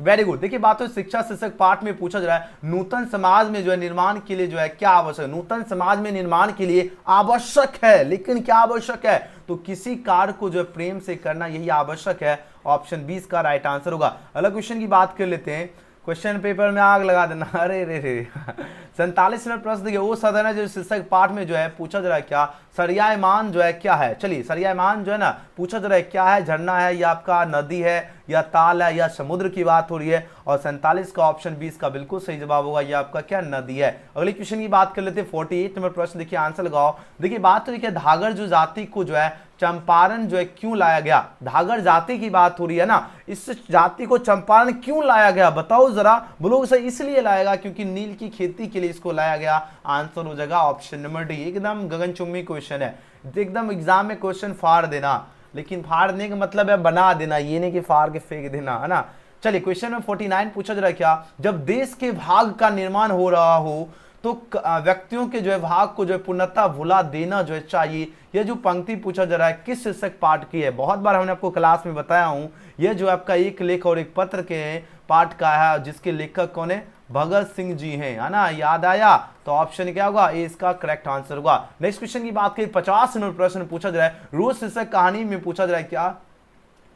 Very good. देखिए बात तो शिक्षा शीर्षक पाठ में पूछा जा रहा है, नूतन समाज में जो है निर्माण के लिए जो है क्या आवश्यक है। नूतन समाज में निर्माण के लिए आवश्यक है, लेकिन क्या आवश्यक है, तो किसी कार्य को जो है प्रेम से करना, यही आवश्यक है। ऑप्शन 20 का राइट आंसर होगा। अगला क्वेश्चन की बात कर लेते हैं, क्वेश्चन पेपर में आग लगा देना, अरे रे रे 47 नंबर प्रश्न देखिए, वो सदन है जो शीर्षक पाठ में जो है पूछा जा रहा है क्या, सरियामान जो है क्या है। चलिए सरियामान जो है ना पूछा जा रहा है क्या है, झरना है या आपका नदी है या ताल है या समुद्र की बात हो रही है। और 47 का ऑप्शन 20 का बिल्कुल सही जवाब होगा, ये आपका क्या नदी है। अगले क्वेश्चन की बात कर लेते हैं, 48 नंबर प्रश्न देखिए, आंसर लगाओ। देखिए बात तो देखिए, धागर जो जाति को जो है चंपारण जो है क्यों लाया गया, धागर जाति की बात हो रही है ना, इस जाति को चंपारण क्यों लाया गया, बताओ जरा, बोलोगे सर इसलिए लाएगा क्योंकि नील की खेती के लिए इसको लाया गया। आंसर हो जाएगा ऑप्शन नंबर डी। एकदम गगनचुंबी क्वेश्चन है, एकदम एग्जाम में क्वेश्चन फाड़ देना, लेकिन फाड़ने का मतलब है बना देना, ये नहीं कि फाड़ के फेंक देना, है ना। चलिए क्वेश्चन में 49 पूछा जा रहा है क्या, जब देश के भाग का निर्माण हो रहा हो तो व्यक्तियों के जो है भाग को जो है पूर्णतः भुला देना जो है चाहिए। यह जो पंक्ति पूछा जा रहा है किस शीर्षक पाठ की है, बहुत बार हमने आपको क्लास में बताया हूं, यह जो आपका एक लेख और एक पत्र के पाठ का है, जिसके लेखक कौन है, भगत सिंह जी हैं, है ना, याद आया। तो ऑप्शन क्या होगा, ए इसका करेक्ट आंसर होगा। नेक्स्ट क्वेश्चन की बात करें, 50 नंबर प्रश्न पूछा जा रहा है, रोज शीर्षक कहानी में पूछा जा रहा है क्या,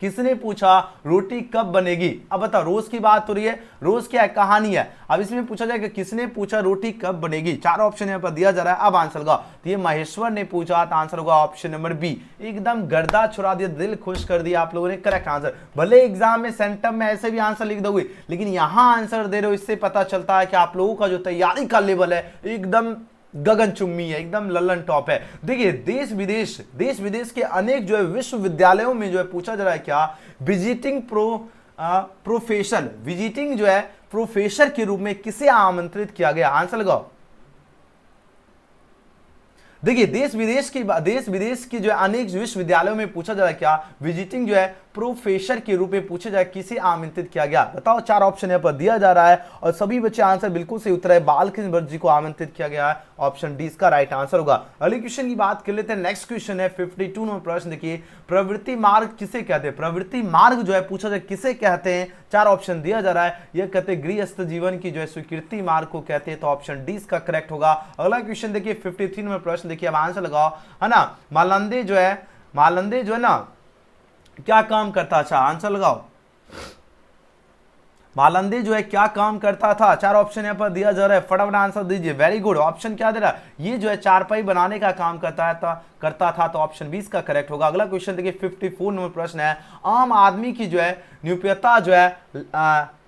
किसने पूछा रोटी कब बनेगी। अब बताओ, रोज की बात हो रही है, रोज क्या है, कहानी है। अब इसमें पूछा जाए कि किसने पूछा रोटी कब बनेगी, 4 ऑप्शन यहाँ पर दिया जा रहा है। अब आंसर होगा, तो ये महेश्वर ने पूछा, तो आंसर होगा ऑप्शन नंबर बी। एकदम गर्दा छुड़ा दिया, दिल खुश कर दिया आप लोगों ने, करेक्ट आंसर। भले एग्जाम में सेंटम में ऐसे भी आंसर लिख दोगे, लेकिन यहां आंसर दे रहे हो, इससे पता चलता है कि आप लोगों का जो तैयारी का लेवल है एकदम गगनचुंबी है, एकदम लल्लन टॉप है। देखिए देश विदेश के अनेक जो है विश्वविद्यालयों में जो है पूछा जा रहा है क्या, विजिटिंग प्रोफेसर, विजिटिंग जो है प्रोफेसर के रूप में किसे आमंत्रित किया गया। आंसर लगाओ। देखिए देश विदेश की जो है अनेक विश्वविद्यालयों में पूछा जा रहा है क्या, विजिटिंग जो है प्रोफेसर के रूप में पूछे जाए किसे आमंत्रित किया गया। बताओ, 4 ऑप्शन यहाँ पर दिया जा रहा है और सभी बच्चे आंसर बिल्कुल सही उत्तर है, बालकृष्ण भट्ट जी को आमंत्रित किया गया है। ऑप्शन डी इसका राइट आंसर होगा। अगले क्वेश्चन की बात कर लेते हैं, नेक्स्ट क्वेश्चन है 52 नंबर प्रश्न देखिए, प्रवृत्ति मार्ग किसे कहते हैं। प्रवृत्ति मार्ग जो है पूछा जाए किसे कहते हैं, 4 ऑप्शन दिया जा रहा है। यह कहते हैं गृहस्थ जीवन की जो है स्वीकृति मार्ग को कहते हैं, तो ऑप्शन डी इसका करेक्ट होगा। अगला क्वेश्चन देखिए 53 नंबर प्रश्न देखिए, अब आंसर लगाओ, है ना। मालंदे जो है ना क्या काम करता था, आंसर लगाओ। मालंदे जो है क्या काम करता था, 4 ऑप्शन यहाँ पर दिया जा रहा है, फटाफट आंसर दीजिए। Very good. ऑप्शन क्या दे रहा है, ये जो है चारपाई बनाने का काम करता था, तो ऑप्शन 20 का करेक्ट होगा। अगला क्वेश्चन देखिए 54 नंबर प्रश्न है, आम आदमी की जो है न्यूनता जो है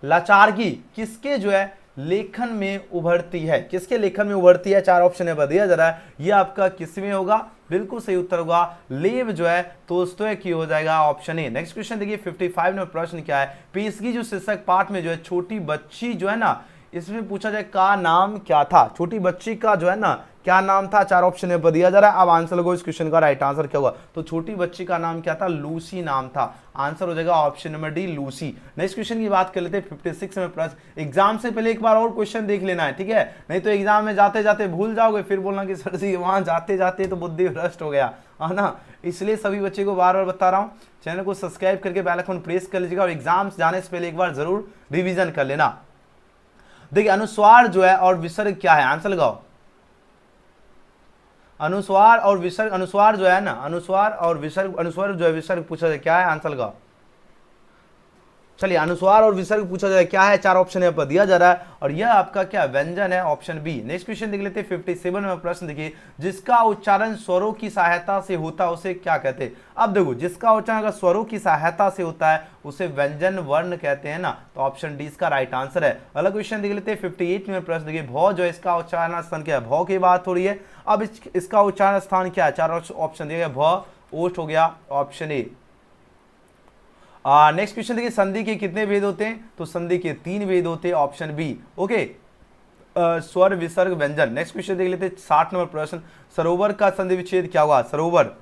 लाचारगी किसके जो है लेखन में उभरती है, किसके लेखन में उभरती है, 4 ऑप्शन है दिया जा रहा है। ये आपका किसमें होगा, बिल्कुल सही उत्तर होगा लेव जो है तोस्तोय की हो जाएगा, ऑप्शन ए। नेक्स्ट क्वेश्चन देखिए 55 नंबर प्रश्न क्या है, पेशगी जो शीर्षक पाठ में जो है छोटी बच्ची जो है ना, इसमें पूछा जाए का नाम क्या था, छोटी बच्ची का जो है ना क्या नाम था, 4 ऑप्शन में दिया जा रहा है। अब आंसर लगो, इस क्वेश्चन का राइट आंसर क्या होगा, तो छोटी बच्ची का नाम क्या था, लूसी नाम था। आंसर हो जाएगा option number D, Lucy. Next question की बात कर लेते हैं 56 में प्रश्न, एग्जाम से पहले एक बार और क्वेश्चन देख लेना है, ठीक है, नहीं तो एग्जाम में जाते जाते भूल जाओगे, फिर बोलना कि सर जी वहां जाते जाते तो बुद्धि भ्रष्ट हो गया, है ना। इसलिए सभी बच्चे को बार बार बता रहा हूँ, चैनल को सब्सक्राइब करके बेल आइकन प्रेस कर लीजिएगा और एग्जाम जाने से पहले एक बार जरूर रिविजन कर लेना। देखिए अनुस्वार जो है और विसर्ग क्या है, आंसर लगाओ। अनुस्वार और विसर्ग, अनुस्वार जो है ना, अनुस्वार और विसर्ग, अनुस्वार जो है विसर्ग पूछा जाए क्या है, आंसर लगाओ। चलिए अनुस्वार और विसर्ग पूछा जाए क्या है, 4 ऑप्शन यहाँ पर दिया जा रहा है और यह आपका क्या व्यंजन है, ऑप्शन बी। नेक्स्ट क्वेश्चन देख लेते हैं 57 में प्रश्न देखिए, जिसका उच्चारण स्वरों की सहायता से होता है उसे क्या कहते हैं। अब देखो जिसका उच्चारण अगर स्वरों की सहायता से होता है उसे व्यंजन वर्ण कहते हैं ना, तो ऑप्शन डी इसका राइट आंसर है। अगला क्वेश्चन देख लेते हैं 58 में प्रश्न देखिए, भौ जो इसका उच्चारण स्थान क्या है, भौ की बात हो रही है। अब इसका उच्चारण स्थान क्या है, 4 ऑप्शन दिए गए, भौ ओष्ठ हो गया ऑप्शन ए। नेक्स्ट क्वेश्चन देखिए, संधि के कितने भेद होते हैं, तो संधि के 3 भेद होते हैं, ऑप्शन बी। ओके स्वर विसर्ग व्यंजन। नेक्स्ट क्वेश्चन देख लेते हैं 60 नंबर प्रश्न, सरोवर का संधि विच्छेद क्या होगा, सरोवर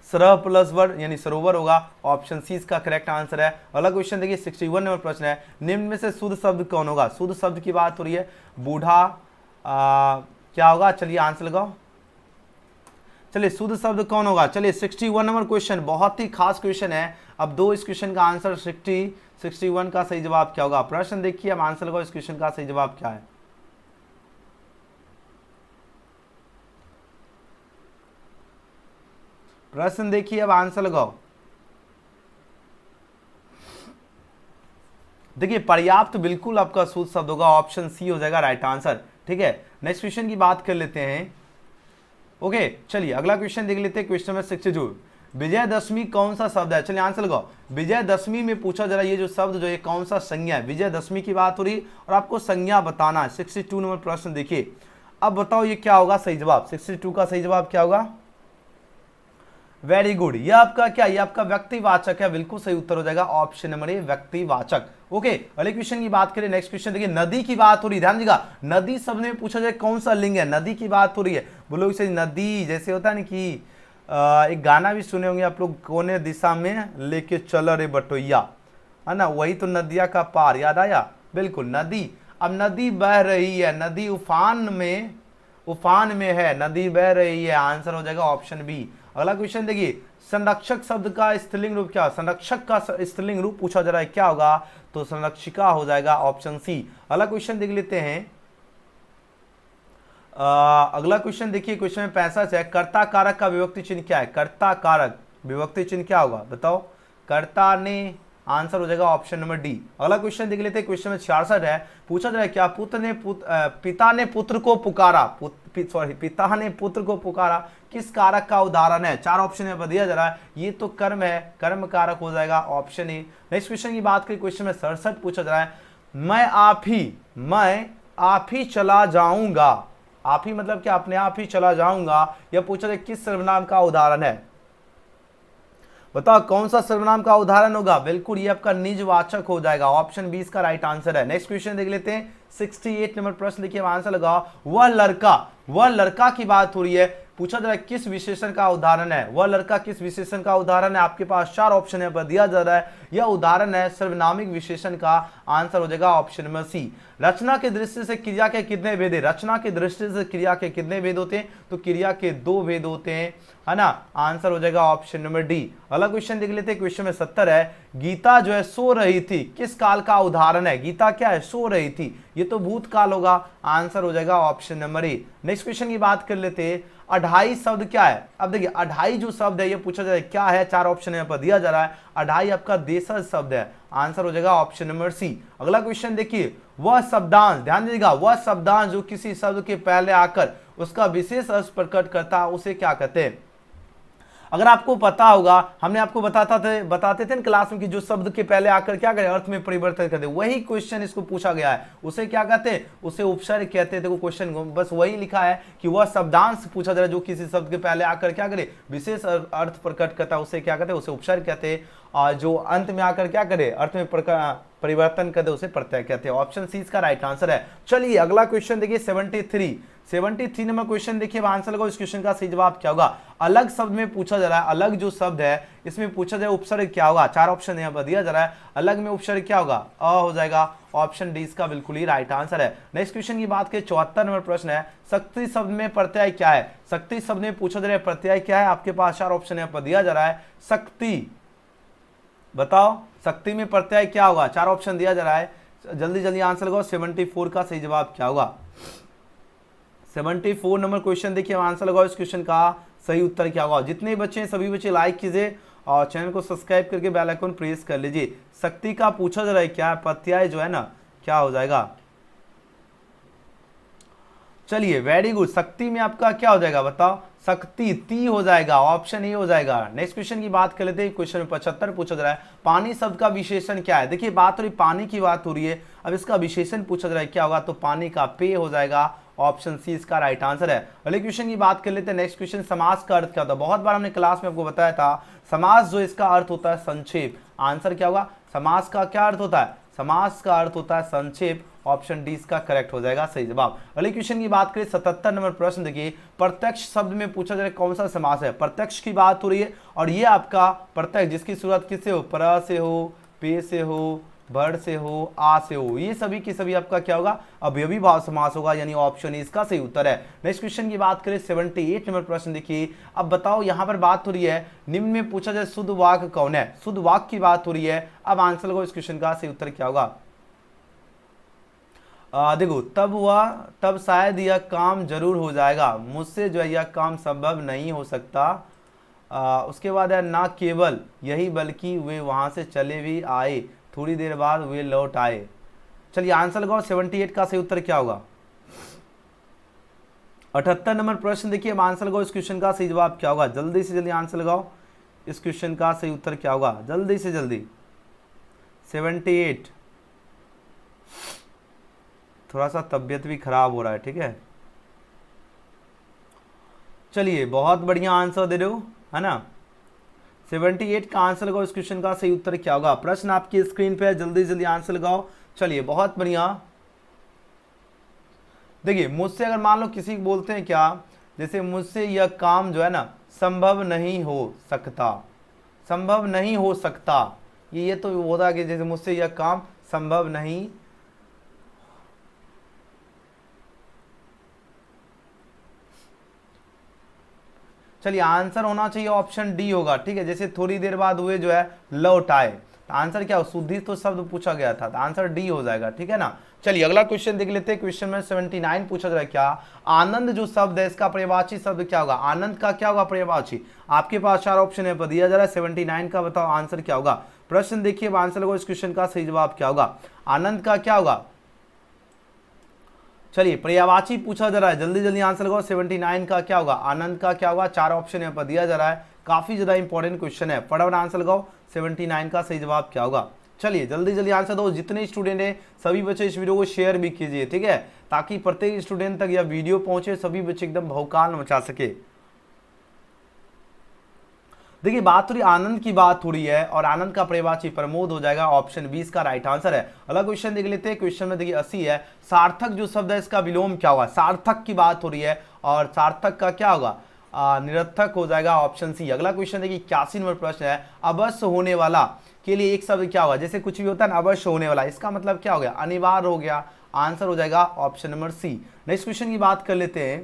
सरह प्लस वर यानी सरोवर होगा, ऑप्शन सी इसका करेक्ट आंसर है। अगला क्वेश्चन देखिए 61 नंबर प्रश्न है, निम्न में से शुद्ध शब्द कौन होगा, शुद्ध शब्द की बात हो रही है, बूढ़ा क्या होगा, चलिए आंसर लगाओ। चलिए शुद्ध शब्द कौन होगा, चलिए 61 नंबर क्वेश्चन बहुत ही खास क्वेश्चन है। अब दो इस क्वेश्चन का आंसर 61 का सही जवाब क्या होगा, प्रश्न देखिए, अब आंसर लगाओ इस क्वेश्चन का सही जवाब क्या है। प्रश्न देखिए, अब आंसर लगाओ। देखिए पर्याप्त बिल्कुल आपका शुद्ध शब्द होगा, ऑप्शन सी हो जाएगा राइट आंसर। ठीक है, नेक्स्ट क्वेश्चन की बात कर लेते हैं। ओके चलिए अगला क्वेश्चन देख लेते हैं, क्वेश्चन नंबर 62, विजयदशमी कौन सा शब्द है, चलिए आंसर लगाओ। विजयदशमी में पूछा जरा ये जो शब्द जो ये कौन सा संज्ञा है, विजयदशमी की बात हो रही और आपको संज्ञा बताना है। 62 नंबर प्रश्न देखिए, अब बताओ ये क्या होगा सही जवाब, 62 का सही जवाब क्या होगा, वेरी गुड, ये आपका क्या, ये आपका व्यक्तिवाचक है, बिल्कुल सही उत्तर हो जाएगा ऑप्शन नंबर ए व्यक्तिवाचक। ओके अगले क्वेश्चन की बात करें, नेक्स्ट क्वेश्चन देखिए, नदी की बात हो रही है, ध्यान दीजिएगा, नदी शब्द में पूछा जाए कौन सा लिंग है, नदी की बात हो रही है, बोलो इसे नदी, जैसे होता है ना कि एक गाना भी सुने होंगे आप लोग, कोने दिशा में लेके चल रे बटोइया, है ना, वही तो नदिया का पार, याद आया, बिल्कुल नदी। अब नदी बह रही है, नदी उफान में है, नदी बह रही है, आंसर हो जाएगा ऑप्शन बी। अगला क्वेश्चन देखिए, संरक्षक शब्द का स्त्रीलिंग रूप क्या, संरक्षक का स्त्रीलिंग रूप पूछा जा रहा है क्या होगा, तो संरक्षिका हो जाएगा ऑप्शन सी। अगला क्वेश्चन देख लेते हैं, अगला क्वेश्चन देखिए, क्वेश्चन में 65 है, कर्ता कारक का विभक्ति चिन्ह क्या है, कर्ता कारक विभक्ति चिन्ह क्या होगा बताओ, कर्ता ने, आंसर हो जाएगा ऑप्शन नंबर डी। अगला क्वेश्चन देख लेते हैं, क्वेश्चन में 66 है, पूछा जा रहा है क्या, पिता ने पुत्र को पुकारा, पिता ने पुत्र को पुकारा किस कारक का उदाहरण है, 4 ऑप्शन में दिया जा रहा है, ये तो कर्म है, कर्म कारक हो जाएगा ऑप्शन ए। नेक्स्ट क्वेश्चन की बात करें, क्वेश्चन में 67 पूछा जा रहा है, मैं आप ही चला जाऊंगा, आप ही मतलब क्या, अपने आप ही चला जाऊंगा, यह पूछा जाए किस सर्वनाम का उदाहरण है, बताओ कौन सा सर्वनाम का उदाहरण होगा, बिल्कुल ये आपका निजवाचक हो जाएगा, ऑप्शन बी इसका राइट आंसर है। नेक्स्ट क्वेश्चन देख लेते हैं, 68 नंबर प्रश्न देखिए, आंसर लगाओ, वह लड़का की बात हो रही है, पूछा जा रहा है किस विशेषण का उदाहरण है, वह लड़का किस विशेषण का उदाहरण है, आपके पास 4 ऑप्शन है पर दिया जा रहा है, यह उदाहरण है सर्वनामिक विशेषण का, आंसर हो जाएगा ऑप्शन नंबर सी। रचना के दृष्टि से क्रिया के कितने भेद है, रचना के दृष्टि से क्रिया के कितने भेद होते हैं, तो क्रिया के 2 भेद होते हैं, है ना, आंसर हो जाएगा ऑप्शन नंबर डी। अगला क्वेश्चन देख लेते हैं, क्वेश्चन में 70 है, गीता जो है सो रही थी किस काल का उदाहरण है, गीता क्या है, सो रही थी, ये तो भूतकाल होगा, आंसर हो जाएगा option number A. Next question की बात कर लेते हैं, अढ़ाई शब्द क्या है, अब देखिए अढ़ाई जो शब्द है ये पूछा जाए क्या है, 4 ऑप्शन यहाँ पर दिया जा रहा है, अढ़ाई आपका देशज शब्द है, आंसर हो जाएगा ऑप्शन नंबर सी। अगला क्वेश्चन देखिए, वह शब्दांश, ध्यान दीजिएगा, वह शब्दांश जो किसी शब्द के पहले आकर उसका विशेष अर्थ प्रकट करता है उसे क्या कहते हैं। अगर आपको पता होगा, हमने आपको बताते थे क्लास में कि जो शब्द के पहले आकर क्या करे, अर्थ में परिवर्तन कर दे, वही क्वेश्चन इसको पूछा गया है, उसे क्या कहते हैं, उसे उपसर्ग कहते हैं। देखो क्वेश्चन बस वही लिखा है कि वह शब्दांश पूछा जा रहा है जो किसी शब्द के पहले आकर क्या करे, विशेष अर्थ प्रकट करता है, उसे क्या कहते हैं, उसे उपसर्ग कहते हैं, और जो अंत में आकर क्या करे, अर्थ में परिवर्तन कर दे उसे प्रत्यय कहते हैं, ऑप्शन सी इसका राइट आंसर है। चलिए अगला क्वेश्चन देखिए, 73 नंबर क्वेश्चन देखिए, आंसर लगाओ इस क्वेश्चन का सही जवाब क्या होगा। अलग शब्द में पूछा जा रहा है, अलग जो शब्द है इसमें पूछा जाए उपसर्ग क्या होगा, 4 ऑप्शन यहाँ पर दिया जा रहा है, अलग में उपसर्ग क्या होगा, अ हो जाएगा, ऑप्शन डी इसका बिल्कुल ही राइट आंसर है। नेक्स्ट क्वेश्चन की बात करें, 74 नंबर प्रश्न है, शक्ति शब्द में प्रत्यय क्या है, शक्ति शब्द में पूछा जा रहा है प्रत्यय क्या है, आपके पास 4 ऑप्शन यहाँ पर दिया जा रहा है, शक्ति, बताओ शक्ति में प्रत्यय क्या होगा, 4 ऑप्शन दिया जा रहा है, जल्दी आंसर लगाओ, 74 का सही जवाब क्या होगा। 74 नंबर क्वेश्चन देखिए, आंसर लगाओ इस क्वेश्चन का सही उत्तर क्या होगा। जितने बच्चे हैं सभी बच्चे लाइक कीजिए और चैनल को सब्सक्राइब करके बेल आइकन प्रेस कर लीजिए। शक्ति का पूछा जा रहा है क्या, प्रत्यय जो है ना क्या हो जाएगा। चलिए वेरी गुड, शक्ति में आपका क्या हो जाएगा बताओ, शक्ति ती हो जाएगा, ऑप्शन ए हो जाएगा। नेक्स्ट क्वेश्चन की बात कर लेते हैं। क्वेश्चन 75 पूछा जा रहा है पानी शब्द का विशेषण क्या है। देखिए बात हो रही पानी की बात हो रही है, अब इसका विशेषण पूछा जा रहा है क्या होगा, तो पानी का पेय हो जाएगा, ऑप्शन सी इसका राइट आंसर है। अगले क्वेश्चन की बात कर लेते हैं। नेक्स्ट क्वेश्चन समास का अर्थ क्या होता है। बहुत बार हमने क्लास में आपको बताया था समास जो इसका अर्थ होता है संक्षेप। आंसर क्या होगा, समास का क्या अर्थ होता है, समास का अर्थ होता है संक्षेप, ऑप्शन डी इसका करेक्ट हो जाएगा सही जवाब। अगले क्वेश्चन की बात करें 77 नंबर प्रश्न देखिए प्रत्यक्ष शब्द में पूछा जाए कौन सा समास है। प्रत्यक्ष की बात हो रही है और ये आपका प्रत्यक्ष जिसकी शुरुआत किससे हो, पर से हो, पे से हो, भर से हो, आ से हो, ये सभी की सभी आपका क्या होगा, अवयवी भाव समास होगा, यानी ऑप्शन इसका सही उत्तर है। नेक्स्ट क्वेश्चन की बात करें 78 नंबर प्रश्न देखिए। अब बताओ यहाँ पर बात हो रही है निम्न में पूछा जाए शुद्ध वाक्य कौन है, शुद्ध वाक्य की बात हो रही है। अब आंसर लगाओ इस क्वेश्चन का सही उत्तर क्या होगा। देखो तब शायद यह काम जरूर हो जाएगा, मुझसे जो है यह काम संभव नहीं हो सकता। उसके बाद है ना केवल यही बल्कि वे वहां से चले भी आए, थोड़ी देर बाद वे लौट आए। चलिए आंसर लगाओ 78 का सही उत्तर क्या होगा। 78 नंबर प्रश्न देखिए, अब आंसर लगाओ इस क्वेश्चन का सही जवाब क्या होगा। जल्दी से जल्दी आंसर लगाओ, इस क्वेश्चन का सही उत्तर क्या होगा, जल्दी से जल्दी। 78, थोड़ा सा तबीयत भी खराब हो रहा है, ठीक है। चलिए बहुत बढ़िया आंसर दे रहे हो, है ना। 78 का आंसर लगाओ, इस क्वेश्चन का सही उत्तर क्या होगा। प्रश्न आपकी स्क्रीन पे है, जल्दी जल्दी आंसर लगाओ। चलिए बहुत बढ़िया। देखिए मुझसे अगर मान लो किसी को बोलते हैं क्या, जैसे मुझसे यह काम जो है ना संभव नहीं हो सकता, संभव नहीं हो सकता, ये तो होता कि जैसे मुझसे यह काम संभव नहीं, चलिए आंसर होना चाहिए ऑप्शन डी होगा, ठीक है। जैसे थोड़ी देर बाद हुए जो है लौट आए, तो आंसर क्या हो, शुद्धि तो शब्द पूछा गया था, तो आंसर डी हो जाएगा, ठीक है ना। चलिए अगला क्वेश्चन देख लेते हैं। क्वेश्चन में 79 पूछा जा रहा है क्या, आनंद जो शब्द है इसका पर्यायवाची शब्द क्या होगा। आनंद का क्या होगा पर्यायवाची, आपके पास 4 ऑप्शन है पर दिया जा रहा है। 79 का बताओ आंसर क्या होगा। प्रश्न देखिए आंसर लगाओ, इस क्वेश्चन का सही जवाब क्या होगा। आनंद का क्या होगा, चलिए पर्यायवाची पूछा जा रहा है, जल्दी जल्दी आंसर लगाओ। 79 का क्या होगा, आनंद का क्या होगा। 4 ऑप्शन यहाँ पर दिया जा रहा है, काफी ज्यादा इंपॉर्टेंट क्वेश्चन है, फटाफट आंसर लगाओ। 79 का सही जवाब क्या होगा। चलिए जल्दी जल्दी आंसर दो। जितने स्टूडेंट हैं सभी बच्चे इस वीडियो को शेयर भी कीजिए, ठीक है, ताकि प्रत्येक स्टूडेंट तक यह वीडियो पहुंचे, सभी बच्चे एकदम भौकाल मचा सके। देखिए बात हो रही आनंद की बात हो रही है और आनंद का पर्यायवाची प्रमोद हो जाएगा, ऑप्शन 20 का राइट आंसर है। अगला क्वेश्चन देख लेते हैं। क्वेश्चन में देखिए 80 है, सार्थक जो शब्द है इसका विलोम क्या होगा। सार्थक की बात हो रही है और सार्थक का क्या होगा, निरर्थक हो जाएगा, ऑप्शन सी। अगला क्वेश्चन देखिए 81 नंबर प्रश्न है, अवश्य होने वाला के लिए एक शब्द क्या होगा। जैसे कुछ भी होता है ना अवश्य होने वाला, इसका मतलब क्या हो गया, अनिवार्य हो गया, आंसर हो जाएगा option number C. Next question की बात कर लेते हैं।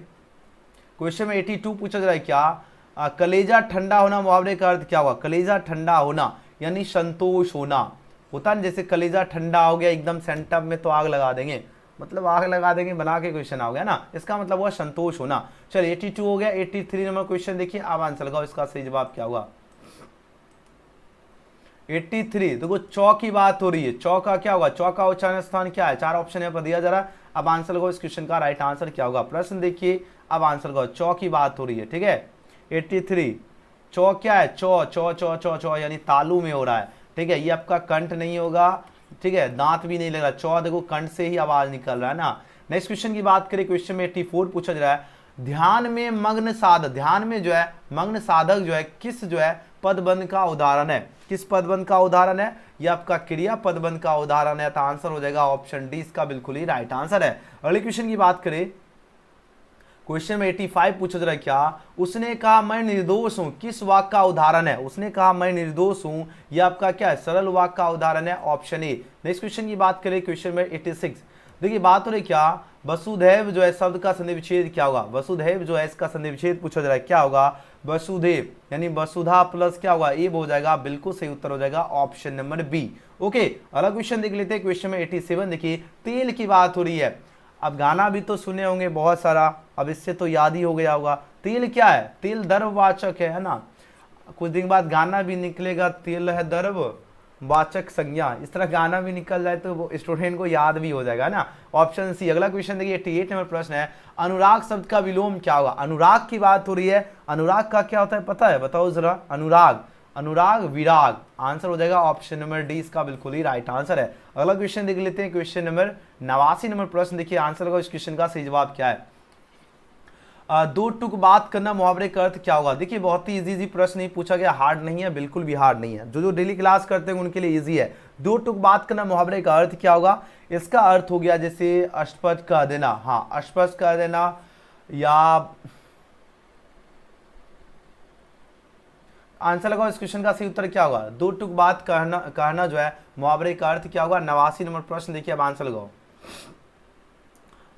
क्वेश्चन में 82 पूछा जा रहा है क्या, कलेजा ठंडा होना मुहावरे का अर्थ क्या होगा। कलेजा ठंडा होना यानी संतोष होना होता है, जैसे कलेजा ठंडा हो गया एकदम सेंटर में तो आग लगा देंगे, मतलब आग लगा देंगे बना के क्वेश्चन आ गया ना, इसका मतलब हुआ संतोष होना। चलिए 82 हो गया। 83 नंबर क्वेश्चन देखिए, अब आंसर लगाओ, इसका सही जवाब क्या होगा। 83 देखो चौ की बात हो रही है, चौ का क्या होगा, चौ का उच्चारण स्थान क्या है। 4 ऑप्शन यहाँ पर दिया जा रहा है, अब आंसर लगाओ, इस क्वेश्चन का राइट आंसर क्या होगा। प्रश्न देखिए, अब आंसर लगाओ, चौ की बात हो रही है, ठीक है। 83 चौ क्या है, चौ चौ चौ चौ चौ यानी तालू में हो रहा है, ठीक है। ये आपका कंठ नहीं होगा, ठीक है, दांत भी नहीं लग रहा, चौ देखो कंठ से ही आवाज निकल रहा है ना। नेक्स्ट क्वेश्चन की बात करें। क्वेश्चन में 84 पूछा जा रहा है, ध्यान में मग्न साधक, ध्यान में जो है मग्न साधक जो है किस जो है पदबंध का उदाहरण है। किस पदबंध का उदाहरण है, ये आपका क्रिया पदबंध का उदाहरण है, तो आंसर हो जाएगा ऑप्शन डी, इसका बिल्कुल ही राइट आंसर है। अगले क्वेश्चन की बात करें। क्वेश्चन में 85 पूछा जा रहा है क्या, उसने कहा मैं निर्दोष हूं, किस वाक्य का उदाहरण है। उसने कहा मैं निर्दोष हूं, यह आपका क्या है, सरल वाक्य का उदाहरण है, ऑप्शन ए। नेक्स्ट क्वेश्चन की बात करें। क्वेश्चन में 86 देखिए बात हो रही क्या, वसुधैव जो है शब्द का संधि विच्छेद क्या होगा। वसुधैव जो है इसका संधि विच्छेद पूछा जा रहा है, क्या होगा, वसुधैव यानी वसुधा प्लस क्या होगा, ए हो जाएगा, बिल्कुल सही उत्तर हो जाएगा ऑप्शन नंबर बी। ओके अगला क्वेश्चन देख लेते हैं। क्वेश्चन में 87 देखिए, तेल की बात हो रही है। अब गाना भी तो सुने होंगे बहुत सारा, अब इससे तो याद ही हो गया होगा। तेल क्या है, तेल द्रववाचक है ना। कुछ दिन बाद गाना भी निकलेगा, तेल है दर्ब वाचक संज्ञा, इस तरह गाना भी निकल जाए तो वो स्टूडेंट को याद भी हो जाएगा ना। Option C. अगला क्वेश्चन देखिए 88 नंबर प्रश्न है, अनुराग शब्द का विलोम क्या होगा? अनुराग की बात हो रही है, अनुराग का क्या होता है पता है? बताओ जरा। अनुराग, अनुराग विराग, आंसर हो जाएगा ऑप्शन नंबर डी, इसका बिल्कुल ही राइट आंसर है। अगला क्वेश्चन देख लेते हैं, क्वेश्चन नंबर 89 नंबर प्रश्न देखिए, आंसर होगा इस क्वेश्चन का सही जवाब क्या है? दो टुक बात करना मुहावरे का अर्थ क्या होगा? देखिए बहुत ही इजी प्रश्न नहीं पूछा गया, हार्ड नहीं है, बिल्कुल भी हार्ड नहीं है, जो डेली क्लास करते हैं उनके लिए इजी है। दो टुक बात करना मुहावरे का अर्थ क्या होगा? इसका अर्थ हो गया जैसे अष्टपद कह देना, हाँ अष्टपद कह देना, या आंसर लगाओ इस क्वेश्चन का सही उत्तर क्या होगा? दो टुक बात कहना जो है मुहावरे का अर्थ क्या होगा? 89 नंबर प्रश्न देखिए, अब आंसर लगाओ,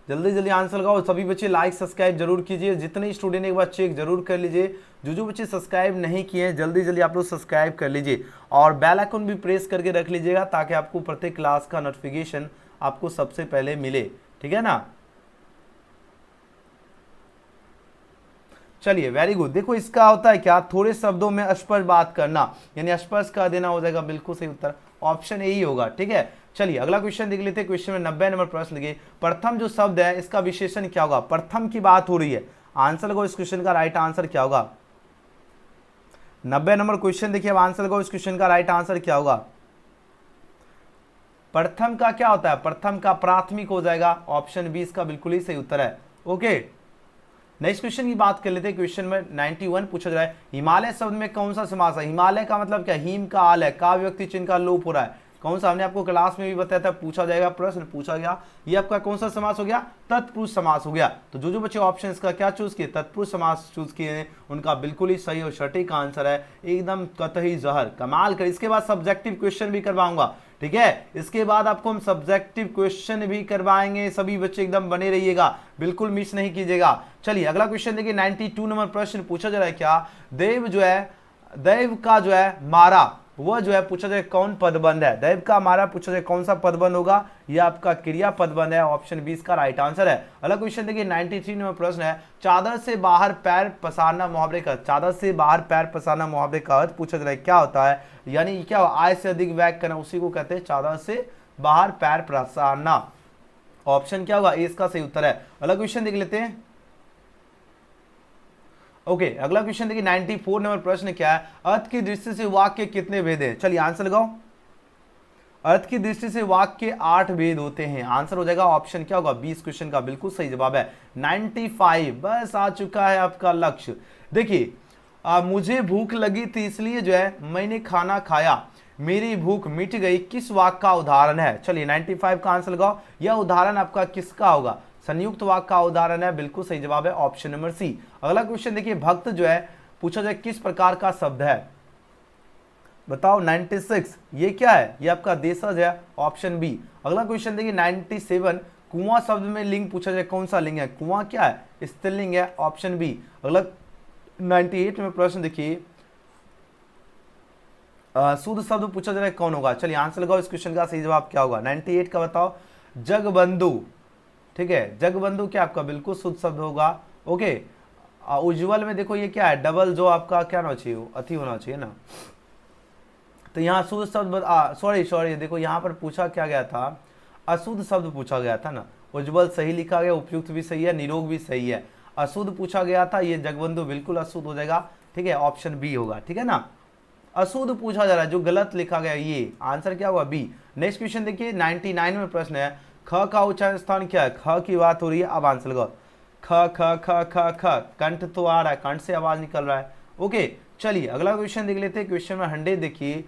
जल्दी जल्दी आंसर लगाओ। सभी बच्चे लाइक सब्सक्राइब जरूर कीजिए, जितने स्टूडेंट एक बार चेक जरूर कर लीजिए, जो बच्चे सब्सक्राइब नहीं किए हैं जल्दी जल्दी आप लोग सब्सक्राइब कर लीजिए और बेल आइकन भी प्रेस करके रख लीजिएगा ताकि आपको प्रत्येक क्लास का नोटिफिकेशन आपको सबसे पहले मिले, ठीक है ना। चलिए वेरी गुड। देखो इसका होता है क्या, थोड़े शब्दों में स्पष्ट बात करना, यानी स्पष्ट कर देना हो जाएगा, बिल्कुल सही उत्तर ऑप्शन ए ही होगा, ठीक है। चलिए अगला क्वेश्चन देख लेते हैं, क्वेश्चन में 90 नंबर प्रश्न लिखिए, प्रथम जो शब्द है इसका विशेषण क्या होगा? प्रथम की बात हो रही है, आंसर लगाओ इस क्वेश्चन का राइट आंसर क्या होगा? 90 नंबर क्वेश्चन देखिए, अब आंसर लगाओ इस क्वेश्चन का राइट आंसर क्या होगा? प्रथम का क्या होता है? प्रथम का प्राथमिक हो जाएगा, ऑप्शन बी इसका बिल्कुल ही सही उत्तर है। ओके नेक्स्ट क्वेश्चन की बात कर लेते हैं, क्वेश्चन में 91 पूछा जा रहा है, हिमालय शब्द में कौन सा समास है? हिमालय का मतलब क्या? हिम का आल है, का व्यक्ति चिन्ह का लोप हो रहा है, कौन सा? हमने आपको क्लास में भी बताया था, पूछा जाएगा प्रश्न पूछा गया, ये आपका कौन सा समास हो गया? तत्पुरुष समास हो गया। तो जो बच्चे ऑप्शन का क्या चूज किए? तत्पुरुष समास चूज किए, उनका बिल्कुल ही सही और सटीक आंसर है, एकदम कतई जहर, कमाल कर। इसके बाद सब्जेक्टिव क्वेश्चन भी करवाऊंगा, ठीक है, इसके बाद आपको हम सब्जेक्टिव क्वेश्चन भी करवाएंगे, सभी बच्चे एकदम बने रहिएगा, बिल्कुल मिस नहीं कीजिएगा। चलिए अगला क्वेश्चन देखिए, 92 नंबर प्रश्न पूछा जा रहा है, क्या देव जो है, देव का जो है मारा वह जो है पूछा जाए कौन पदबंध है? दैव का मारा पूछा जाए कौन सा पदबंध होगा? यह आपका क्रिया पदबंध है, ऑप्शन 20 का राइट आंसर है। अगला क्वेश्चन देखिए 93 नंबर प्रश्न है, चादर से बाहर पैर पसारना मुहावरे का, चादर से बाहर पैर पसारना मुहावरे का अर्थ पूछा जा रहा है क्या होता है? यानी क्या आय से अधिक व्यय करना, उसी को कहते हैं चादर से बाहर पैर पसारना, ऑप्शन क्या होगा? इसका सही उत्तर है। अगला क्वेश्चन देख लेते हैं, ओके अगला क्वेश्चन देखिए 94 नंबर प्रश्न क्या है, अर्थ की दृष्टि से वाक्य कितने भेद हैं? चलिए आंसर लगाओ। अर्थ की दृष्टि से वाक्य 8 भेद होते हैं, आंसर हो जाएगा ऑप्शन क्या होगा? 20 क्वेश्चन का बिल्कुल सही जवाब है 95। बस आ चुका है आपका लक्ष्य। देखिए मुझे भूख लगी थी इसलिए जो है मैंने खाना खाया, मेरी भूख मिट गई, किस वाक्य का उदाहरण है? चलिए 95 का आंसर लगाओ, यह उदाहरण आपका किसका होगा? संयुक्त वाक्य का उदाहरण है, बिल्कुल सही जवाब है ऑप्शन नंबर सी। अगला क्वेश्चन देखिए, भक्त जो है पूछा जाए किस प्रकार का शब्द है? बताओ 96, ये क्या है? ये आपका देशज है, ऑप्शन बी। अगला क्वेश्चन देखिए 97, कुआं शब्द में लिंग पूछा जाए कौन सा लिंग है? कुआं क्या है? स्त्रीलिंग है, ऑप्शन बी। अगला 98 में प्रश्न देखिए, शुद्ध शब्द पूछा जाए कौन होगा? चलिए आंसर लगाओ इस क्वेश्चन का सही जवाब क्या होगा? 98 का बताओ, जगबंधु, ठीक है, जगबंधु क्या आपका बिल्कुल शुद्ध शब्द होगा। ओके उज्जवल में देखो ये क्या है? डबल जो आपका क्या होना चाहिए? अति होना चाहिए ना, तो यहाँ शुद्ध शब्द सॉरी देखो यहाँ पर पूछा क्या गया था? अशुद्ध शब्द पूछा गया था ना। उज्जवल सही लिखा गया, उपयुक्त भी सही है, निरोग भी सही है। अशुद्ध पूछा गया था, ये जगबंधु बिल्कुल अशुद्ध हो जाएगा, ठीक है, ऑप्शन बी होगा, ठीक है ना। अशुद्ध पूछा जा रहा है, जो गलत लिखा गया ये आंसर क्या हुआ? बी। नेक्स्ट क्वेश्चन देखिए 99 में प्रश्न है, ख का उच्चारण स्थान क्या है? ख की बात हो रही है, अब आंसर लगाओ। ख ख ख ख ख, कंठ तो आ रहा है, कंठ से आवाज निकल रहा है। ओके चलिए अगला क्वेश्चन देख लेते हैं, क्वेश्चन में 100 देखिए,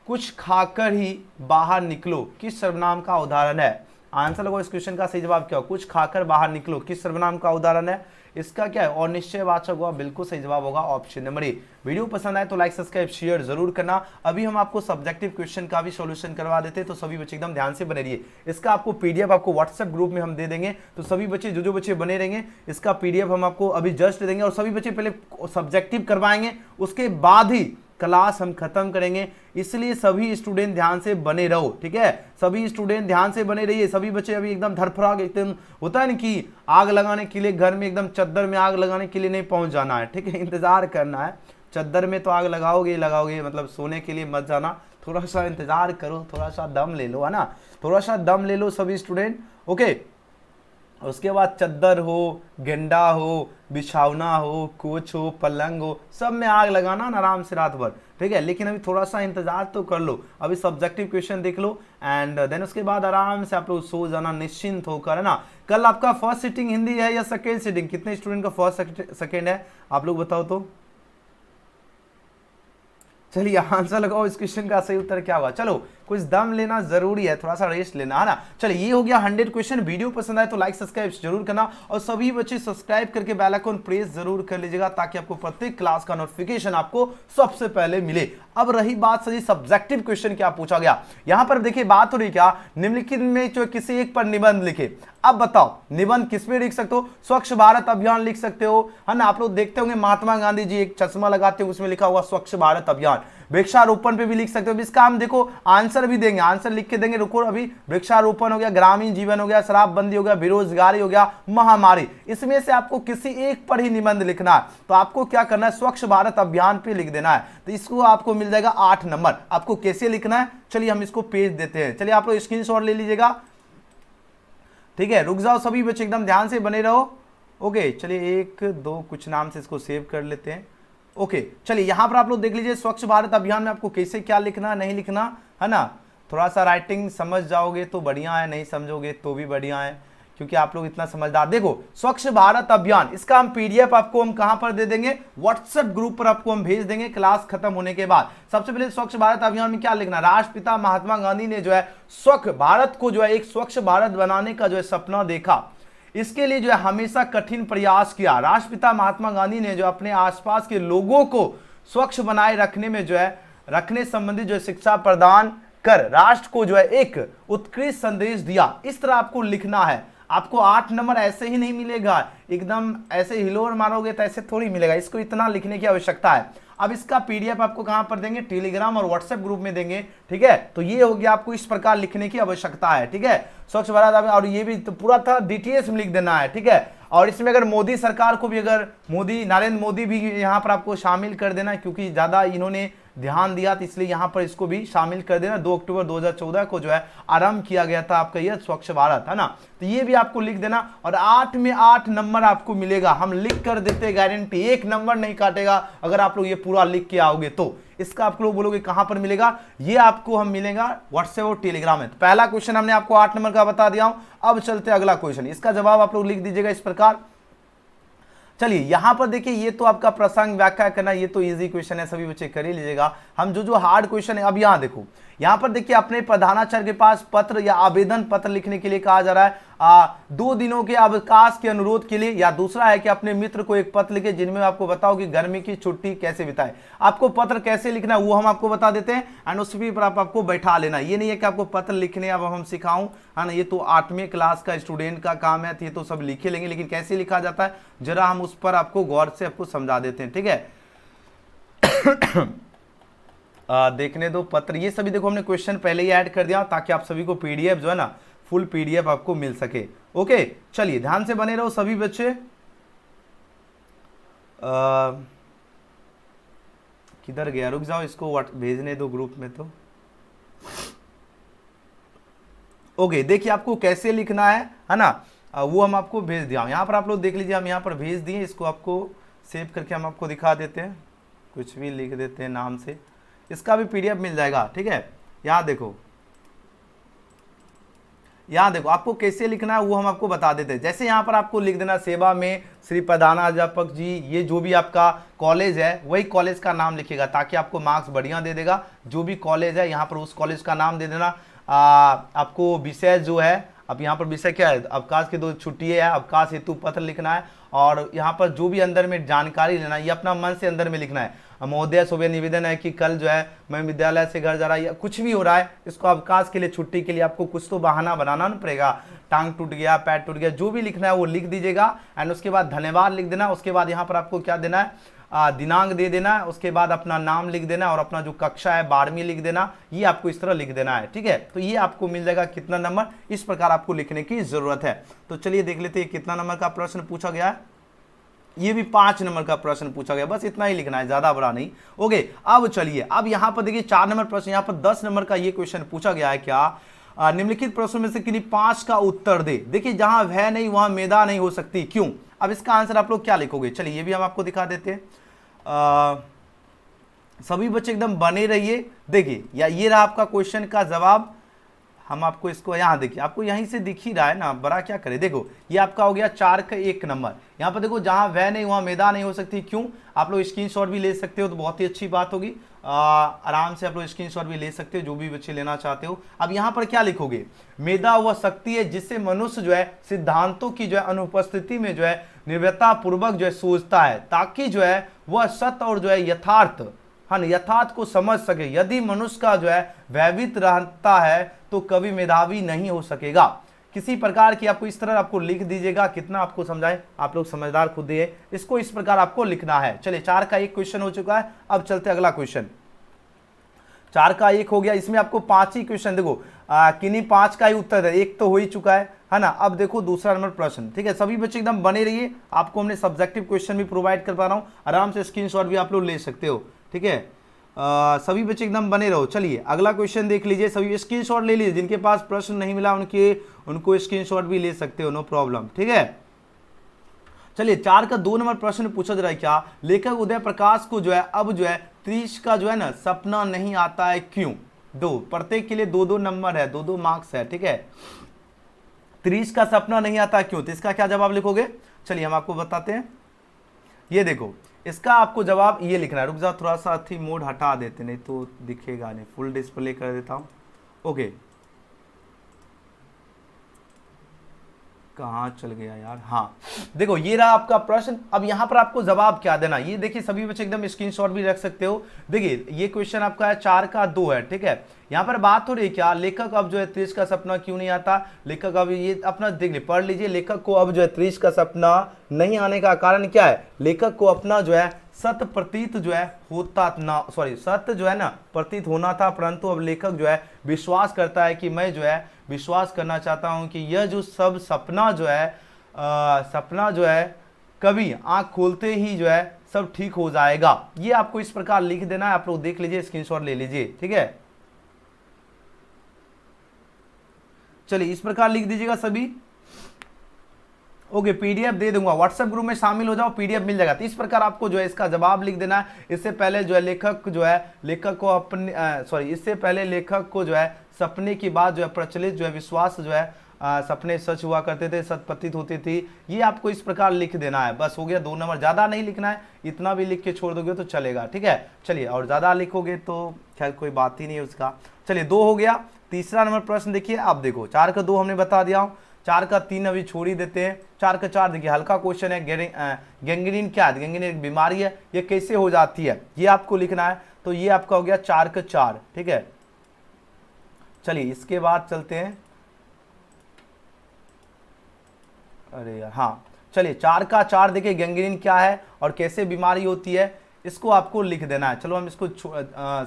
कुछ खाकर ही बाहर निकलो किस सर्वनाम का उदाहरण है? आंसर लगाओ इस क्वेश्चन का सही जवाब क्या हो? कुछ खाकर बाहर निकलो किस सर्वनाम का उदाहरण है? इसका क्या है? और निश्चयवाचक होगा, बिल्कुल सही जवाब होगा ऑप्शन नंबर ए। वीडियो पसंद आए तो लाइक सब्सक्राइब शेयर जरूर करना। अभी हम आपको सब्जेक्टिव क्वेश्चन का भी सॉल्यूशन करवा देते हैं, तो सभी बच्चे एकदम ध्यान से बने रहिए। इसका आपको पीडीएफ आपको व्हाट्सएप ग्रुप में हम दे देंगे, तो सभी बच्चे जो बच्चे बने रहेंगे इसका पीडीएफ हम आपको अभी जस्ट देंगे, और सभी बच्चे पहले सब्जेक्टिव करवाएंगे, उसके बाद ही क्लास हम खत्म करेंगे, इसलिए सभी स्टूडेंट ध्यान से बने रहो, ठीक है, सभी स्टूडेंट ध्यान से बने रहिए। सभी बच्चे अभी एकदम धड़फड़ाग, एकदम होता है ना कि आग लगाने के लिए घर में एकदम चद्दर में आग लगाने के लिए नहीं पहुंच जाना है, ठीक है, इंतजार करना है, चद्दर में तो आग लगाओगे ही लगाओगे, मतलब सोने के लिए मत जाना, थोड़ा सा इंतजार करो, थोड़ा सा दम ले लो, है ना, थोड़ा सा दम ले लो सभी स्टूडेंट। ओके, उसके बाद चद्दर हो, गेंडा हो, बिछावना हो, कोच हो, पलंग हो, सब में आग लगाना ना आराम से रात भर, ठीक है। लेकिन अभी थोड़ा सा इंतजार तो कर लो, अभी सब्जेक्टिव क्वेश्चन देख लो एंड देन उसके बाद आराम से आप लोग सो जाना निश्चिंत होकर, है ना। कल आपका फर्स्ट सिटिंग हिंदी है या सेकेंड सिटिंग, कितने स्टूडेंट का फर्स्ट सेकेंड है आप लोग बताओ तो। चलिए आंसर लगाओ, इस क्वेश्चन का सही उत्तर क्या होगा। चलो कुछ दम लेना जरूरी है, थोड़ा सा रेस्ट लेना, है ना। चलिए ये हो गया 100 क्वेश्चन। वीडियो पसंद आए तो लाइक सब्सक्राइब जरूर करना, और सभी बच्चे सब्सक्राइब करके बेल आइकन प्रेस जरूर कर लीजिएगा ताकि आपको प्रत्येक क्लास का नोटिफिकेशन आपको सबसे पहले मिले। अब रही बात सही सब्जेक्टिव क्वेश्चन क्या पूछा गया, यहां पर देखिए बात हो रही क्या, निम्नलिखित में जो किसी एक पर निबंध लिखे। अब बताओ निबंध किस पे लिख सकते हो, स्वच्छ भारत अभियान लिख सकते हो, है ना। आप लोग देखते होंगे महात्मा गांधी जी एक चश्मा लगाते हो, उसमें लिखा हुआ स्वच्छ भारत अभियान। वृक्षारोपण पे भी लिख सकते हो। इसका हम देखो आंसर भी देंगे, आंसर लिख के देंगे। रुको, अभी वृक्षारोपण हो गया, ग्रामीण जीवन हो गया, शराबबंदी हो गया, बेरोजगारी हो गया, महामारी, इसमें से आपको किसी एक पर ही निबंध लिखना है। तो आपको क्या करना है, स्वच्छ भारत अभियान पे लिख देना है। तो इसको आपको मिल जाएगा 8 नंबर। आपको कैसे लिखना है, चलिए हम इसको पेज देते हैं। चलिए आप लोग स्क्रीनशॉट ले लीजिएगा, ठीक है। रुक जाओ सभी बच्चे, एकदम ध्यान से बने रहो। ओके, चलिए 1 2 कुछ नाम से इसको सेव कर लेते हैं। ओके, चलिए यहां पर आप लोग देख लीजिए स्वच्छ भारत अभियान में आपको कैसे क्या लिखना नहीं लिखना, है ना। थोड़ा सा राइटिंग समझ जाओगे तो बढ़िया है, नहीं समझोगे तो भी बढ़िया है, क्योंकि आप लोग इतना समझदार। देखो स्वच्छ भारत अभियान, इसका हम पीडीएफ आपको हम कहां पर दे देंगे, व्हाट्सएप ग्रुप पर आपको हम भेज देंगे क्लास खत्म होने के बाद। सबसे पहले स्वच्छ भारत अभियान में क्या लिखना, राष्ट्रपिता महात्मा गांधी ने जो है स्वच्छ भारत को जो है एक स्वच्छ भारत बनाने का जो है सपना देखा, इसके लिए जो है हमेशा कठिन प्रयास किया। राष्ट्रपिता महात्मा गांधी ने जो अपने आसपास के लोगों को स्वच्छ बनाए रखने में जो है रखने संबंधी जो शिक्षा प्रदान कर राष्ट्र को जो है एक उत्कृष्ट संदेश दिया। इस तरह आपको लिखना है। आपको 8 नंबर ऐसे ही नहीं मिलेगा, एकदम ऐसे हिलोर मारोगे तो ऐसे थोड़ी मिलेगा, इसको इतना लिखने की आवश्यकता है। अब इसका पीडीएफ आपको कहां पर देंगे, टेलीग्राम और व्हाट्सएप ग्रुप में देंगे, ठीक है। तो ये हो गया, आपको इस प्रकार लिखने की आवश्यकता है, ठीक है। स्वच्छ भारत अभियान, और ये भी तो पूरा था डीटीएस में लिख देना है, ठीक है। और इसमें अगर मोदी सरकार को भी, अगर मोदी नरेंद्र मोदी भी यहां पर आपको शामिल कर देना है, क्योंकि ज्यादा इन्होंने ध्यान दिया तो इसलिए यहां पर इसको भी शामिल कर देना। 2 अक्टूबर 2014 को जो है आरंभ किया गया था आपका यह स्वच्छ भारत, है ना। तो ये भी आपको लिख देना, और 8 में 8 नंबर आपको मिलेगा। हम लिख कर देते गारंटी, 1 नंबर नहीं काटेगा अगर आप लोग ये पूरा लिख के आओगे तो। इसका आप लोग बोलोगे कहां पर मिलेगा, ये आपको हम मिलेगा व्हाट्सएप और टेलीग्राम में। तो पहला क्वेश्चन हमने आपको 8 नंबर का बता दिया हूं। अब चलते अगला क्वेश्चन, इसका जवाब आप लोग लिख दीजिएगा इस प्रकार। चलिए यहां पर देखिए, ये तो आपका प्रसंग व्याख्या करना, ये तो इजी क्वेश्चन है, सभी बच्चे कर ही लीजिएगा। हम जो हार्ड क्वेश्चन है, अब यहां देखो, यहां पर देखिए अपने प्रधानाचार्य के पास पत्र या आवेदन पत्र लिखने के लिए कहा जा रहा है 2 दिनों के अवकाश के अनुरोध के लिए, या दूसरा है कि अपने मित्र को एक पत्र लिखे जिनमें आपको बताओ कि गर्मी की छुट्टी कैसे बिताए। आपको पत्र कैसे लिखना है वो हम आपको बता देते हैं, एंड उस पर आपको बैठा लेना। ये नहीं है कि आपको पत्र लिखने अब हम सिखाऊं, है ना, ये तो 8वीं क्लास का स्टूडेंट का काम है, ये तो सब लिखे लेंगे, लेकिन कैसे लिखा जाता है जरा हम उस पर आपको गौर से आपको समझा देते हैं, ठीक है। देखने दो पत्र, ये सभी देखो हमने क्वेश्चन पहले ही ऐड कर दिया ताकि आप सभी को पीडीएफ जो है ना फुल पीडीएफ आपको मिल सके। ओके, चलिए ध्यान से बने रहो सभी बच्चे। किधर गया, रुक जाओ, इसको भेजने दो ग्रुप में तो। ओके, देखिए आपको कैसे लिखना है ना, वो हम आपको भेज दिया। यहाँ पर आप लोग देख लीजिए, हम यहाँ पर भेज दिए, इसको आपको सेव करके हम आपको दिखा देते हैं, कुछ भी लिख देते हैं नाम से, इसका भी पीडीएफ मिल जाएगा, ठीक है। यहाँ देखो, यहाँ देखो आपको कैसे लिखना है वो हम आपको बता देते हैं। जैसे यहाँ पर आपको लिख देना सेवा में श्री प्रधानाध्यापक जी, ये जो भी आपका कॉलेज है वही कॉलेज का नाम लिखिएगा ताकि आपको मार्क्स बढ़िया दे देगा। जो भी कॉलेज है यहाँ पर उस कॉलेज का नाम दे देना। आपको विषय जो है, अब यहाँ पर विषय क्या है, अवकाश की 2 छुट्टी है, अवकाश हेतु पत्र लिखना है, और यहाँ पर जो भी अंदर में जानकारी लेना है ये अपना मन से अंदर में लिखना है। महोदय सुबह निवेदन है कि कल जो है मैं विद्यालय से घर जा रहा है, या कुछ भी हो रहा है, इसको अवकाश के लिए छुट्टी के लिए आपको कुछ तो बहाना बनाना नहीं पड़ेगा, टांग टूट गया, पैर टूट गया, जो भी लिखना है वो लिख दीजिएगा। एंड उसके बाद धन्यवाद लिख देना। उसके बाद यहाँ पर आपको क्या देना है, दिनांक दे देना है, उसके बाद अपना नाम लिख देना और अपना जो कक्षा है 12वीं लिख देना। ये आपको इस तरह लिख देना है, ठीक है। तो ये आपको मिल जाएगा कितना नंबर, इस प्रकार आपको लिखने की जरूरत है। तो चलिए देख लेते हैं कितना नंबर का प्रश्न पूछा गया है। ये भी 5 नंबर का प्रश्न पूछा गया, बस इतना ही लिखना है, ज्यादा बड़ा नहीं। ओके, अब चलिए, अब यहां पर देखिए 4 नंबर प्रश्न, यहां पर 10 नंबर का ये क्वेश्चन पूछा गया है, क्या निम्नलिखित प्रश्नों में से किन्हीं 5 का उत्तर दे। देखिए जहां वह नहीं वहां मेदा नहीं हो सकती, क्यों? अब इसका आंसर आप लोग क्या लिखोगे, चलिए ये भी हम आपको दिखा देते हैं। सभी बच्चे एकदम बने रहिए। देखिए या ये रहा आपका क्वेश्चन का जवाब, हम आपको इसको यहाँ देखिए, आपको यहीं से दिख ही रहा है ना, बड़ा क्या करे। देखो ये आपका हो गया 4 का 1 नंबर। यहाँ पर देखो जहां वह नहीं वहां मैदा नहीं हो सकती, क्यों? आप लोग स्क्रीनशॉट भी ले सकते हो तो बहुत ही अच्छी बात होगी। आराम से आप लोग स्क्रीनशॉट भी ले सकते हो, जो भी बच्चे लेना चाहते हो। अब यहाँ पर क्या लिखोगे, मैदा वह शक्ति है जिससे मनुष्य जो है सिद्धांतों की जो है अनुपस्थिति में जो है निर्भयता पूर्वक जो है सोचता है, ताकि जो है वह सत्य और जो है यथार्थ, हाँ यथार्थ को समझ सके। यदि मनुष्य का जो है वैवित रहता है तो कभी मेधावी नहीं हो सकेगा। किसी प्रकार की आपको इस तरह आपको लिख दीजिएगा, कितना आपको समझाए, आप लोग समझदार खुद ही है, इसको इस प्रकार आपको लिखना है। चलिए 4 का 1 क्वेश्चन हो चुका है, अब चलते अगला क्वेश्चन। 4 का 1 हो गया, इसमें आपको 5 ही क्वेश्चन, देखो किन्हीं 5 का ही उत्तर है, एक तो हो ही चुका है ना। अब देखो दूसरा नंबर प्रश्न, ठीक है, सभी बच्चे एकदम बने रहिए, आपको हमने सब्जेक्टिव क्वेश्चन भी प्रोवाइड कर पा रहा हूँ, आराम से स्क्रीनशॉट भी आप लोग ले सकते हो, ठीक है। सभी बच्चे एकदम बने रहो। चलिए अगला क्वेश्चन देख लीजिए, सभी स्क्रीनशॉट ले लीजिए, जिनके पास प्रश्न नहीं मिला उनको स्क्रीनशॉट भी ले सकते हो, नो प्रॉब्लम, ठीक है। चलिए 4 का 2 नंबर प्रश्न पूछा जा रहा है, क्या लेखक उदय प्रकाश को जो है अब जो है 30 का जो है ना सपना नहीं आता है, क्यों? दो, प्रत्येक के लिए 2-2 नंबर है, 2-2 मार्क्स है, ठीक है। 30 का सपना नहीं आता क्यों, तो इसका क्या जवाब लिखोगे, चलिए हम आपको बताते हैं। ये देखो इसका आपको जवाब ये लिखना है, रुक जाओ थोड़ा सा थी मोड हटा देते, नहीं तो दिखेगा नहीं, फुल डिस्प्ले कर देता हूं। ओके, कहाँ चल गया यार, हाँ देखो ये रहा आपका प्रश्न। अब यहाँ पर आपको जवाब क्या देना, ये देखिए सभी बच्चे एकदम स्क्रीनशॉट भी रख सकते हो। देखिए ये क्वेश्चन आपका है 4 का 2 है, ठीक है। यहाँ पर बात हो रही है क्या, लेखक अब जो है 30 का सपना क्यों नहीं आता। लेखक अब ये अपना देख ली, पढ़ लीजिए, लेखक को अब जो है 30 का सपना नहीं आने का कारण क्या है, लेखक को अपना जो है सत्य प्रतीत जो है होता ना, सॉरी सत्य जो है ना प्रतीत होना था, परंतु अब लेखक जो है विश्वास करता है कि मैं जो है विश्वास करना चाहता हूं कि यह जो सब सपना जो है कभी आंख खोलते ही जो है सब ठीक हो जाएगा। ये आपको इस प्रकार लिख देना है, आप लोग देख लीजिए, स्क्रीनशॉट ले लीजिए, ठीक है। चलिए इस प्रकार लिख दीजिएगा सभी। ओके, पीडीएफ दे दूंगा, व्हाट्सएप ग्रुप में शामिल हो जाओ, पीडीएफ मिल जाएगा। तो इस प्रकार आपको जो है इसका जवाब लिख देना है। इससे पहले जो है लेखक को अपने इससे पहले लेखक को जो है सपने की बात जो है प्रचलित जो है विश्वास जो है सपने सच हुआ करते थे, सत्य प्रतीत होती थी, ये आपको इस प्रकार लिख देना है। बस हो गया, 2 नंबर, ज्यादा नहीं लिखना है, इतना भी लिख के छोड़ दोगे तो चलेगा, ठीक है। चलिए और ज्यादा लिखोगे तो खैर कोई बात ही नहीं है उसका। चलिए 2 हो गया। तीसरा नंबर प्रश्न देखिए, आप देखो 4 का 2 हमने बता दिया हूं, 4 का 3 अभी छोड़ ही देते हैं। 4 का 4 देखिए हल्का क्वेश्चन है, गैंग्रीन क्या है, गैंग्रीन एक बीमारी है, ये कैसे हो जाती है, ये आपको लिखना है। तो ये आपका हो गया 4 का 4, ठीक है। चलिए इसके बाद चलते हैं, अरे यार हाँ, चलिए 4 का 4 देखिए गैंग्रीन क्या है और कैसे बीमारी होती है, इसको आपको लिख देना है। चलो हम इसको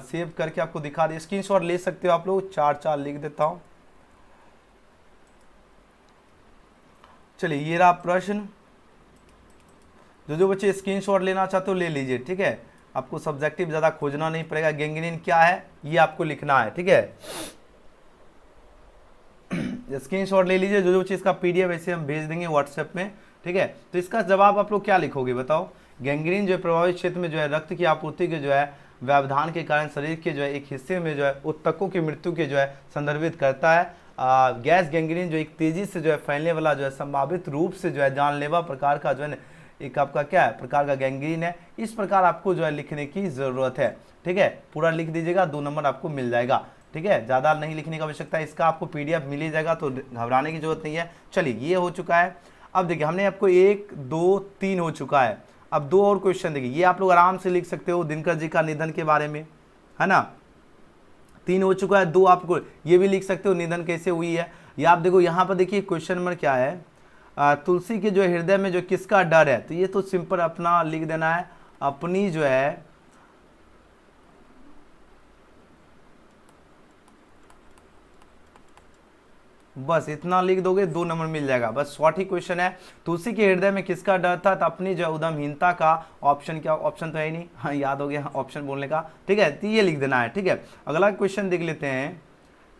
सेव करके आपको दिखा दें, स्क्रीनशॉट ले सकते हो आप लोग। 4 लिख देता हूं। चलिए ये रहा प्रश्न, जो बच्चे स्क्रीनशॉट लेना चाहते हो ले लीजिए, ठीक है। आपको सब्जेक्टिव ज्यादा खोजना नहीं पड़ेगा, गैंग्रीन क्या है ये आपको लिखना है, ठीक है। स्क्रीनशॉट ले लीजिए, जो चीज का पीडीएफ ऐसे हम भेज देंगे व्हाट्सएप में, ठीक है। तो इसका जवाब आप लोग क्या लिखोगे बताओ। गैंग्रीन जो है प्रभावित क्षेत्र में जो है रक्त की आपूर्ति के जो है व्यवधान के कारण शरीर के जो है एक हिस्से में जो है उत्तकों की मृत्यु के जो है संदर्भित करता है। गैस गैंग्रीन जो एक तेजी से जो है फैलने वाला जो है संभावित रूप से जो है जानलेवा प्रकार का जो है एक आपका क्या है प्रकार का गैंग्रीन है। इस प्रकार आपको जो है लिखने की जरूरत है, ठीक है। पूरा लिख दीजिएगा, 2 नंबर आपको मिल जाएगा, ठीक है। ज़्यादा नहीं लिखने की आवश्यकता है, इसका आपको पीडीएफ मिल ही जाएगा, तो घबराने की जरूरत नहीं है। चलिए ये हो चुका है। अब देखिए हमने आपको 1 2 3 हो चुका है। अब 2 और क्वेश्चन देखिए, ये आप लोग आराम से लिख सकते हो, दिनकर जी का निधन के बारे में, है ना। 3 हो चुका है, 2 आपको ये भी लिख सकते हो, निधन कैसे हुई है। या आप देखो यहाँ पर देखिए क्वेश्चन नंबर क्या है, तुलसी के जो हृदय में जो किसका डर है, तो ये तो सिंपल अपना लिख देना है, अपनी जो है बस इतना लिख दोगे 2 नंबर मिल जाएगा। बस शॉर्ट ही क्वेश्चन है। तुलसी के हृदय में किसका डर था, तो अपनी जो उद्यमहीनता का। ऑप्शन क्या, ऑप्शन तो है ही नहीं, हाँ याद हो गया ऑप्शन बोलने का, ठीक है, तो ये लिख देना है, ठीक है। अगला क्वेश्चन देख लेते हैं।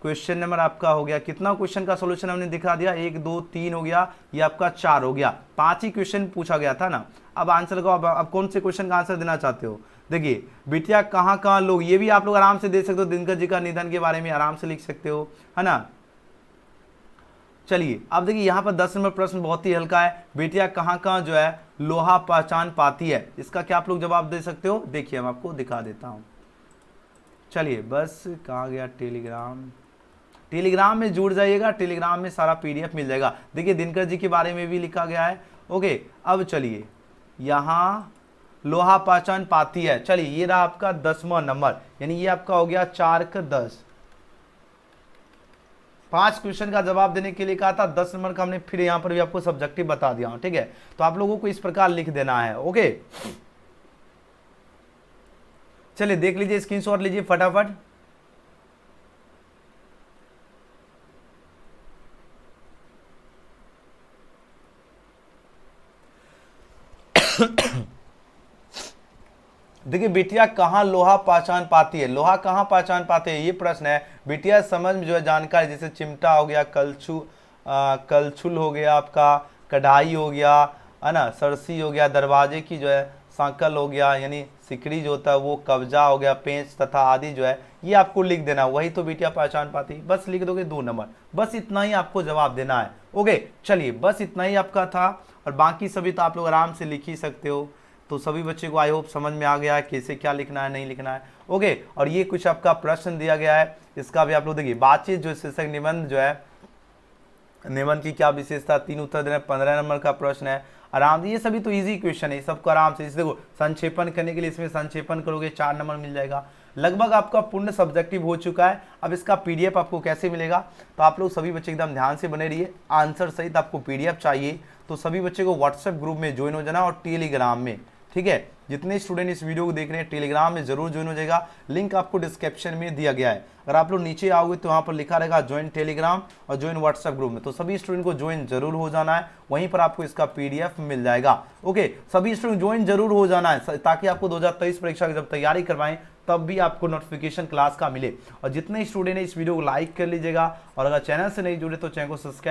क्वेश्चन नंबर आपका हो गया, कितना क्वेश्चन का सॉल्यूशन हमने दिखा दिया, 1 2 3 हो गया, ये आपका 4 हो गया, 5 ही क्वेश्चन पूछा गया था ना। अब आंसर को अब कौन से क्वेश्चन का आंसर देना चाहते हो। देखिए बिटिया कहाँ लोग, ये भी आप लोग आराम से दे सकते हो, दिनकर जी का निधन के बारे में आराम से लिख सकते हो, है ना। चलिए अब देखिए यहाँ पर 10 नंबर प्रश्न बहुत ही हल्का है, बेटिया कहाँ जो है लोहा पहचान पाती है, इसका क्या आप लोग जवाब दे सकते हो। देखिए हम आपको दिखा देता हूँ। चलिए बस कहाँ गया टेलीग्राम, टेलीग्राम में जुड़ जाइएगा, टेलीग्राम में सारा पीडीएफ मिल जाएगा। देखिए दिनकर जी के बारे में भी लिखा गया है। ओके अब चलिए यहाँ लोहा पहचान पाती है। चलिए ये रहा आपका 10वां नंबर, यानी ये आपका हो गया 4 का 10। 5 क्वेश्चन का जवाब देने के लिए कहा था, 10 नंबर का हमने फिर यहाँ पर भी आपको सब्जेक्टिव बता दिया हूँ, ठीक है। तो आप लोगों को इस प्रकार लिख देना है। ओके चलिए देख लीजिए, स्क्रीनशॉट लीजिए फटाफट। देखिए बिटिया कहाँ लोहा पहचान पाती है, लोहा कहाँ पहचान पाते हैं ये प्रश्न है। बिटिया समझ में जो है जानकारी, जैसे चिमटा हो गया, कलछुल हो गया, आपका कढ़ाई हो गया, है ना, सरसी हो गया, दरवाजे की जो है सांकल हो गया, यानी सिकड़ी जो होता है वो, कब्जा हो गया, पेंच तथा आदि जो है ये आपको लिख देना, वही तो बिटिया पहचान पाती। बस लिख दोगे 2 नंबर, बस इतना ही आपको जवाब देना है। ओके चलिए बस इतना ही आपका था, और बाकी सभी तो आप लोग आराम से लिख ही सकते हो। तो सभी बच्चे को आई होप समझ में आ गया है कैसे क्या लिखना है नहीं लिखना है। ओके और ये कुछ आपका प्रश्न दिया गया है, इसका भी आप लोग देखिए। बातचीत जो शीर्षक निबंध जो है, निबंध की क्या विशेषता, 3 उत्तर देना, 15 नंबर का प्रश्न है। आराम, ये सभी तो इजी क्वेश्चन है, सबको आराम से। देखो संक्षेपण करने के लिए इसमें संक्षेपण करोगे 4 नंबर मिल जाएगा। लगभग आपका पूर्ण सब्जेक्टिव हो चुका है। अब इसका पीडीएफ आपको कैसे मिलेगा, तो आप लोग सभी बच्चे एकदम ध्यान से बने रहिए। आंसर सहित आपको पीडीएफ चाहिए तो सभी बच्चे को व्हाट्सएप ग्रुप में ज्वाइन हो जाना, और टेलीग्राम में, ठीक है। जितने स्टूडेंट इस वीडियो को देख रहे हैं टेलीग्राम में जरूर ज्वाइन हो जाएगा, लिंक आपको डिस्क्रिप्शन में दिया गया है। अगर आप लोग नीचे आओगे तो वहाँ पर लिखा रहेगा ज्वाइन टेलीग्राम और ज्वाइन व्हाट्सएप ग्रुप में, तो सभी स्टूडेंट को ज्वाइन जरूर हो जाना है, वहीं पर आपको इसका पीडीएफ मिल जाएगा। ओके सभी स्टूडेंट ज्वाइन जरूर हो जाना है, ताकि आपको 2023 परीक्षा की जब तैयारी करवाएं तब भी आपको नोटिफिकेशन क्लास का मिले। और जितने स्टूडेंट है इस वीडियो को लाइक कर लीजिएगा, और अगर चैनल से नहीं जुड़े तो चैनल को सब्सक्राइब